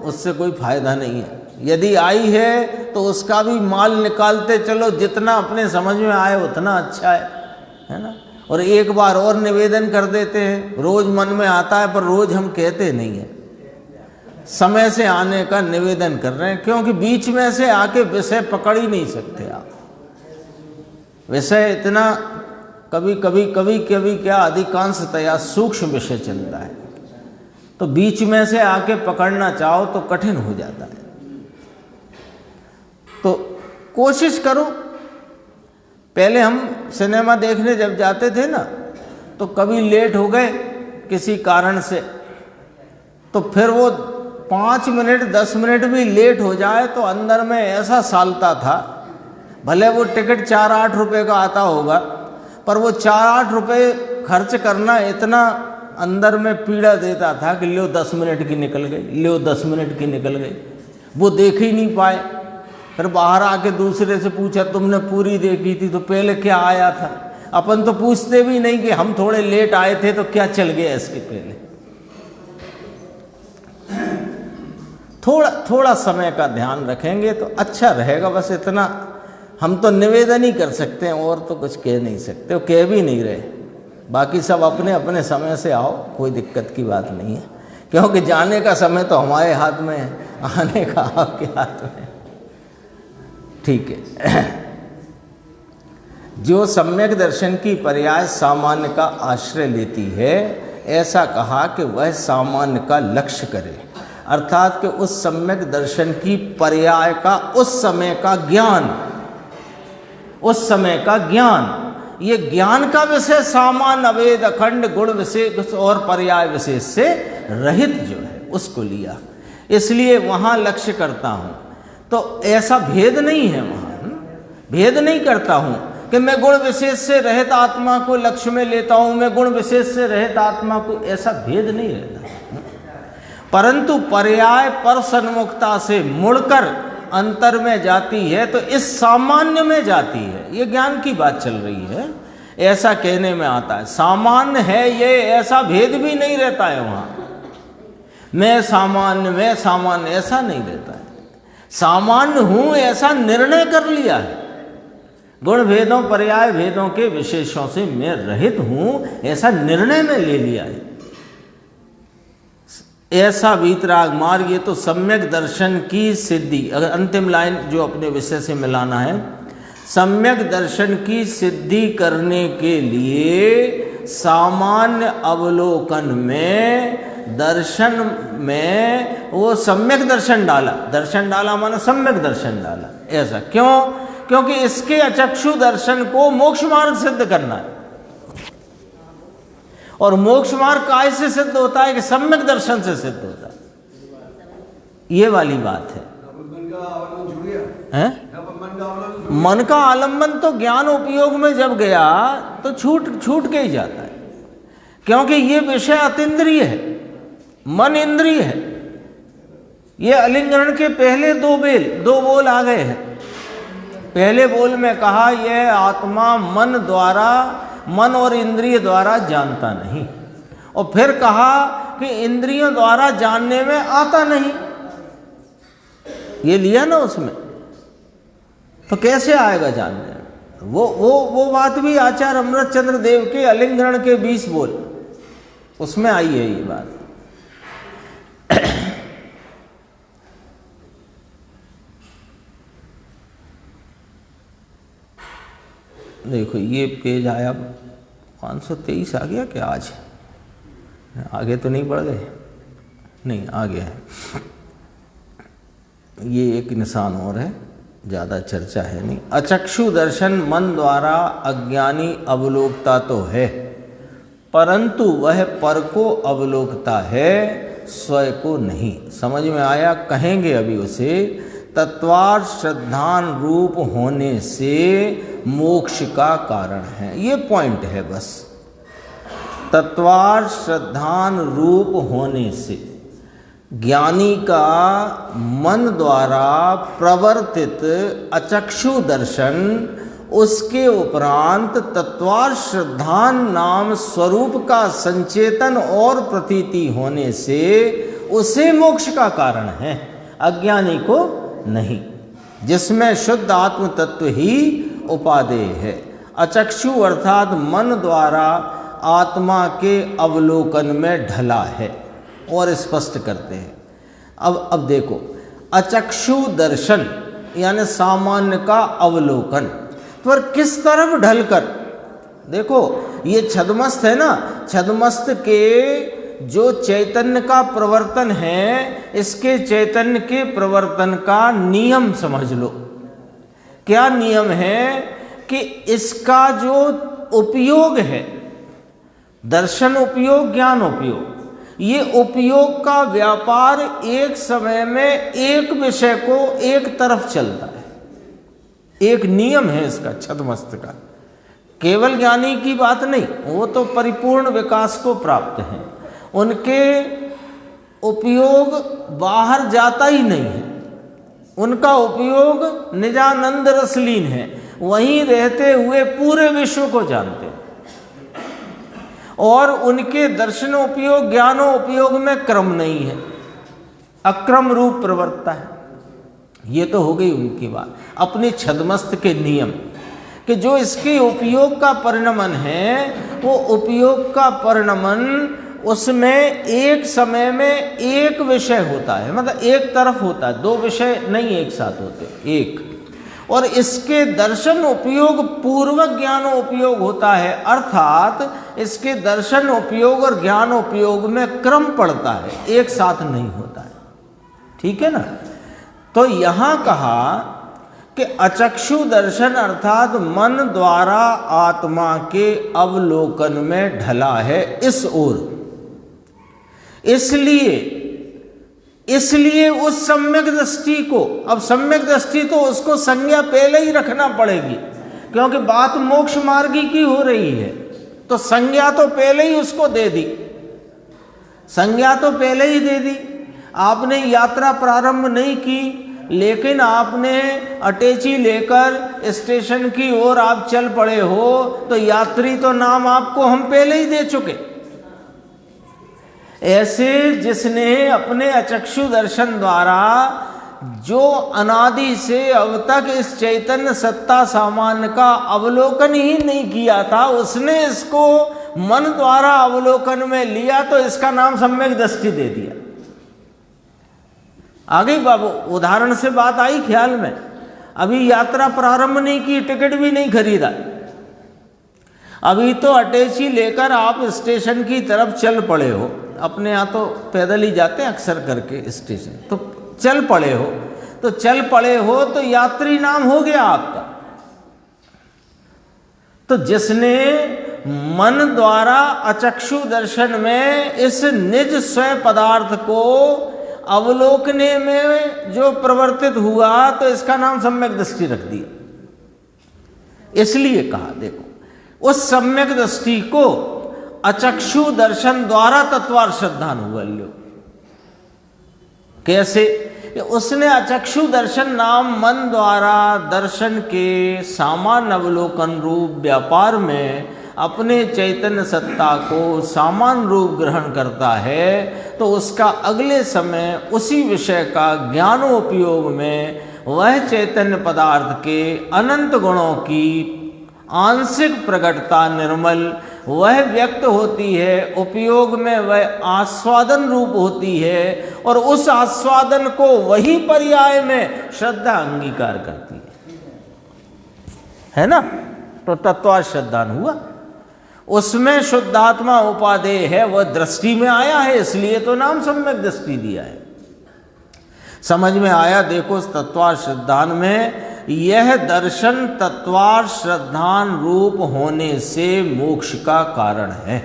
उससे कोई फायदा नहीं है। यदि आई है तो उसका भी माल निकालते चलो, जितना अपने समझ में आए उतना अच्छा है ना। और एक बार और निवेदन कर देते हैं, रोज मन में आता है पर रोज हम कहते नहीं है, समय से आने का निवेदन कर रहे हैं, क्योंकि बीच में से आके विषय पकड़ ही नहीं सकते आप। विषय इतना कभी कभी क्या अधिकांशतया सूक्ष्म विषय चलता है, तो बीच में से आके पकड़ना चाहो तो कठिन हो जाता है। तो कोशिश करो। पहले हम सिनेमा देखने जब जाते थे ना, तो कभी लेट हो गए किसी कारण से, तो फिर वो 5 मिनट 10 मिनट भी लेट हो जाए तो अंदर में ऐसा सालता था, भले वो टिकट 4-8 रुपये का आता होगा, पर वो 4-8 रुपये खर्च करना इतना अंदर में पीड़ा देता था कि लो 10 मिनट की निकल गई, लो 10 मिनट की निकल गई, वो देख ही नहीं पाए। फिर बाहर आके दूसरे से पूछा तुमने पूरी देखी थी तो पहले क्या आया था? अपन तो पूछते भी नहीं कि हम थोड़े लेट आए थे तो क्या चल गया इसके पहले। थोड़ा समय का ध्यान रखेंगे तो अच्छा रहेगा, बस इतना हम तो निवेदन ही कर सकते हैं, और तो कुछ कह नहीं सकते, वो कह भी नहीं रहे। बाकी सब अपने अपने समय से आओ, कोई दिक्कत की बात नहीं है, क्योंकि जाने का समय तो हमारे हाथ में है, आने का आपके हाथ में है। ठीक है। जो सम्यक दर्शन की पर्याय सामान्य का आश्रय लेती है, ऐसा कहा कि वह सामान्य का लक्ष्य करे, अर्थात कि उस सम्यक दर्शन की पर्याय का उस समय का ज्ञान, उस समय का ज्ञान, ये ज्ञान का विषय सामान्य अवेद अखंड गुण विशेष और पर्याय विशेष से रहित जो है उसको लिया, इसलिए वहाँ लक्ष्य करता हूँ। तो ऐसा भेद नहीं है, वहाँ भेद नहीं करता हूँ कि मैं गुण विशेष से रहित आत्मा को लक्ष्य में लेता हूँ, मैं गुण विशेष से रहित आत्मा को, ऐसा भेद नहीं रहता। परंतु पर्याय पर सन्मुखता से मुड़कर अंतर में जाती है तो इस सामान्य में जाती है। ये ज्ञान की बात चल रही है, ऐसा कहने में आता है। सामान्य है ये, ऐसा भेद भी नहीं रहता है वहाँ, मैं सामान्य ऐसा नहीं रहता है। सामान्य हूँ ऐसा निर्णय कर लिया है, गुण भेदों पर्याय भेदों के विशेषों से मैं रहित हूँ ऐसा निर्णय में ले लिया है। ऐसा वीतराग मार्ग, ये तो सम्यक दर्शन की सिद्धि। अगर अंतिम लाइन जो अपने विषय से मिलाना है, सम्यक दर्शन की सिद्धि करने के लिए सामान्य अवलोकन में, दर्शन में वो सम्यक दर्शन डाला। दर्शन डाला माना सम्यक दर्शन डाला। ऐसा क्यों? क्योंकि इसके अचक्षु दर्शन को मोक्ष मार्ग सिद्ध करना है, और मोक्ष मार्ग काय से सिद्ध होता है कि सम्यक दर्शन से सिद्ध होता है। ये वाली बात है। मन का आलंबन तो ज्ञान उपयोग में जब गया तो छूट के ही जाता है, क्योंकि ये विषय अतीन्द्रिय है, मन इंद्रिय है। ये अलिंगन के पहले दो बोल आ गए हैं। पहले बोल में कहा यह आत्मा मन और इंद्रिय द्वारा जानता नहीं, और फिर कहा कि इंद्रियों द्वारा जानने में आता नहीं। ये लिया ना उसमें, तो कैसे आएगा जानने? वो बात भी आचार्य अमृतचंद्र देव के अलिंगन के 20 बोल, उसमें आई है ये बात। देखो ये पेज आया 523 आ गया क्या? आज आगे तो नहीं बढ़ गए? नहीं, आगे है। ये एक निशान और है, ज़्यादा चर्चा है नहीं। अचक्षु दर्शन मन द्वारा अज्ञानी अवलोकता तो है, परंतु वह पर को अवलोकता है, स्वयं को नहीं। समझ में आया? कहेंगे अभी उसे। तत्वार्थ श्रद्धान रूप होने से मोक्ष का कारण है, ये पॉइंट है बस। तत्वार्थ श्रद्धान रूप होने से, ज्ञानी का मन द्वारा प्रवर्तित अचक्षु दर्शन, उसके उपरांत तत्वार्थ श्रद्धान नाम स्वरूप का संचेतन और प्रतीति होने से उसे मोक्ष का कारण है, अज्ञानी को नहीं, जिसमें शुद्ध आत्म तत्व ही उपादेय है। अचक्षु अर्थात मन द्वारा आत्मा के अवलोकन में ढला है। और स्पष्ट करते हैं, अब देखो, अचक्षु दर्शन यानी सामान्य का अवलोकन, पर किस तरफ ढलकर? देखो ये छद्मस्त है ना, छद्मस्त के जो चैतन्य का प्रवर्तन है, इसके चैतन्य के प्रवर्तन का नियम समझ लो। क्या नियम है कि इसका जो उपयोग है, दर्शन उपयोग, ज्ञान उपयोग, ये उपयोग का व्यापार एक समय में एक विषय को एक तरफ चलता है। एक नियम है इसका छद्मस्त का। केवल ज्ञानी की बात नहीं, वो तो परिपूर्ण विकास को प्राप्त हैं, उनके उपयोग बाहर जाता ही नहीं है, उनका उपयोग निजानंद रसलीन है, वहीं रहते हुए पूरे विश्व को जानते हैं। और उनके दर्शन उपयोग, ज्ञानो उपयोग में क्रम नहीं है, अक्रम रूप प्रवर्तता है। ये तो हो गई उनकी बात, अपने छद्मस्त के नियम, कि जो इसके उपयोग का परिणमन है, वो उपयोग का परिणमन उसमें एक समय में एक विषय होता है, मतलब एक तरफ होता है, दो विषय नहीं एक साथ होते, एक। और इसके दर्शन उपयोग पूर्वक ज्ञान उपयोग होता है, अर्थात इसके दर्शन उपयोग और ज्ञान उपयोग में क्रम पड़ता है, एक साथ नहीं होता है। ठीक है ना? तो यहाँ कहा कि अचक्षु दर्शन अर्थात मन द्वारा आत्मा के अवलोकन में ढला है इस ओर। इसलिए उस सम्यक दृष्टि को, अब सम्यक दृष्टि तो उसको संज्ञा पहले ही रखना पड़ेगी, क्योंकि बात मोक्ष मार्गी की हो रही है, तो संज्ञा तो पहले ही उसको दे दी, संज्ञा तो पहले ही दे दी। आपने यात्रा प्रारंभ नहीं की, लेकिन आपने अटैची लेकर स्टेशन की ओर आप चल पड़े हो, तो यात्री तो नाम आपको हम पहले ही दे चुके। ऐसे जिसने अपने अचक्षु दर्शन द्वारा जो अनादि से अब तक इस चैतन्य सत्ता सामान्य का अवलोकन ही नहीं किया था, उसने इसको मन द्वारा अवलोकन में लिया, तो इसका नाम सम्यक दृष्टि दे दिया। आगे बाबू उदाहरण से बात आई ख्याल में। अभी यात्रा प्रारंभ नहीं की, टिकट भी नहीं खरीदा, अभी तो अटैची लेकर आप स्टेशन की तरफ चल पड़े हो। अपने यहाँ तो पैदल ही जाते हैं अक्सर करके स्टेशन, तो चल पड़े हो, तो चल पड़े हो तो यात्री नाम हो गया आपका। तो जिसने मन द्वारा अचक्षु दर्शन में इस निज स्वयं पदार्थ को अवलोकने में जो प्रवर्तित हुआ, तो इसका नाम सम्यक दृष्टि रख दिया। इसलिए कहा, देखो उस सम्यक दृष्टि को अचक्षु दर्शन द्वारा तत्वार्थ श्रद्धानुवल्यो। कैसे? उसने अचक्षु दर्शन नाम मन द्वारा दर्शन के सामान्य अवलोकन रूप व्यापार में अपने चैतन्य सत्ता को सामान्य रूप ग्रहण करता है, तो उसका अगले समय उसी विषय का ज्ञानोपयोग में वह चैतन्य पदार्थ के अनंत गुणों की आंशिक प्रकटता निर्मल वह व्यक्त होती है, उपयोग में वह आस्वादन रूप होती है, और उस आस्वादन को वही पर्याय में श्रद्धा अंगीकार करती है ना? तो तत्वार्थ श्रद्धान हुआ, उसमें शुद्धात्मा उपादेय है, वह दृष्टि में आया है, इसलिए तो नाम सम्यक दृष्टि दिया है। समझ में आया? देखो तत्वार्थ श्रद्धान में यह दर्शन तत्वार्थ श्रद्धान रूप होने से मोक्ष का कारण है,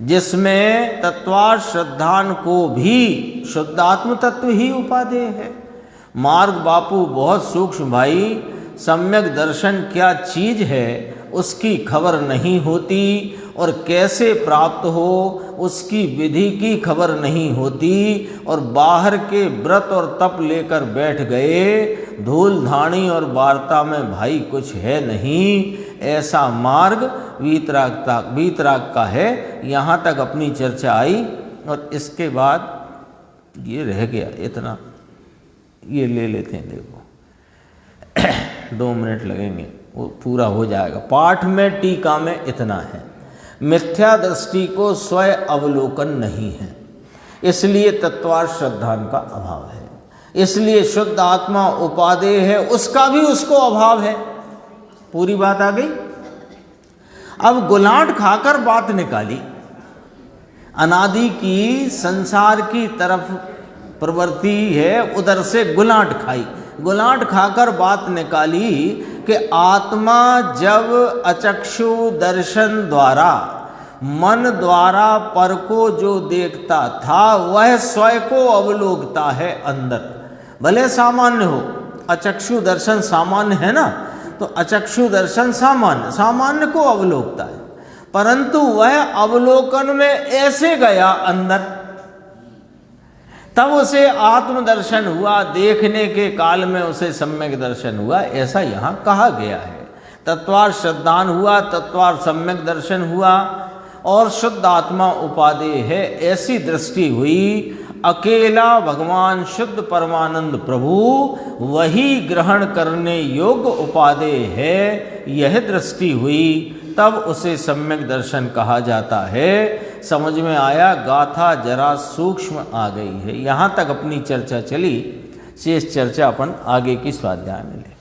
जिसमें तत्वार्थ श्रद्धान को भी शुद्धात्म तत्व ही उपादेय है। मार्ग बापू बहुत सूक्ष्म भाई, सम्यक दर्शन क्या चीज है उसकी खबर नहीं होती, और कैसे प्राप्त हो उसकी विधि की खबर नहीं होती और बाहर के व्रत और तप लेकर बैठ गए, धूल धाणी और वार्ता में भाई कुछ है नहीं, ऐसा मार्ग वीतराग का है। यहाँ तक अपनी चर्चा आई और इसके बाद ये रह गया इतना, ये ले लेते हैं, देखो 2 मिनट लगेंगे वो पूरा हो जाएगा। पाठ में टीका में इतना है, मिथ्या दृष्टि को स्वयं अवलोकन नहीं है, इसलिए तत्वार्थ श्रद्धान का अभाव है, इसलिए शुद्ध आत्मा उपादेय है, उसका भी उसको अभाव है। पूरी बात आ गई। अब गुलाट खाकर बात निकाली, अनादि की संसार की तरफ प्रवृत्ति है, उधर से गुलाट खाई, गुलाट खाकर बात निकाली कि आत्मा जब अचक्षु दर्शन द्वारा मन द्वारा पर को जो देखता था वह स्वयं को अवलोकता है अंदर, भले सामान्य हो। अचक्षु दर्शन सामान्य है ना, तो अचक्षु दर्शन सामान्य को अवलोकता है, परंतु वह अवलोकन में ऐसे गया अंदर, तब उसे आत्मदर्शन हुआ, देखने के काल में उसे सम्यक दर्शन हुआ, ऐसा यहाँ कहा गया है। तत्वार्थ श्रद्धान हुआ, तत्वार्थ सम्यक दर्शन हुआ और शुद्ध आत्मा उपादेय है, ऐसी दृष्टि हुई। अकेला भगवान शुद्ध परमानंद प्रभु वही ग्रहण करने योग्य उपादेय है, यह दृष्टि हुई, तब उसे सम्यक दर्शन कहा जाता है। समझ में आया? गाथा जरा सूक्ष्म आ गई है। यहाँ तक अपनी चर्चा चली, शेष चर्चा अपन आगे की स्वाध्याय में लें।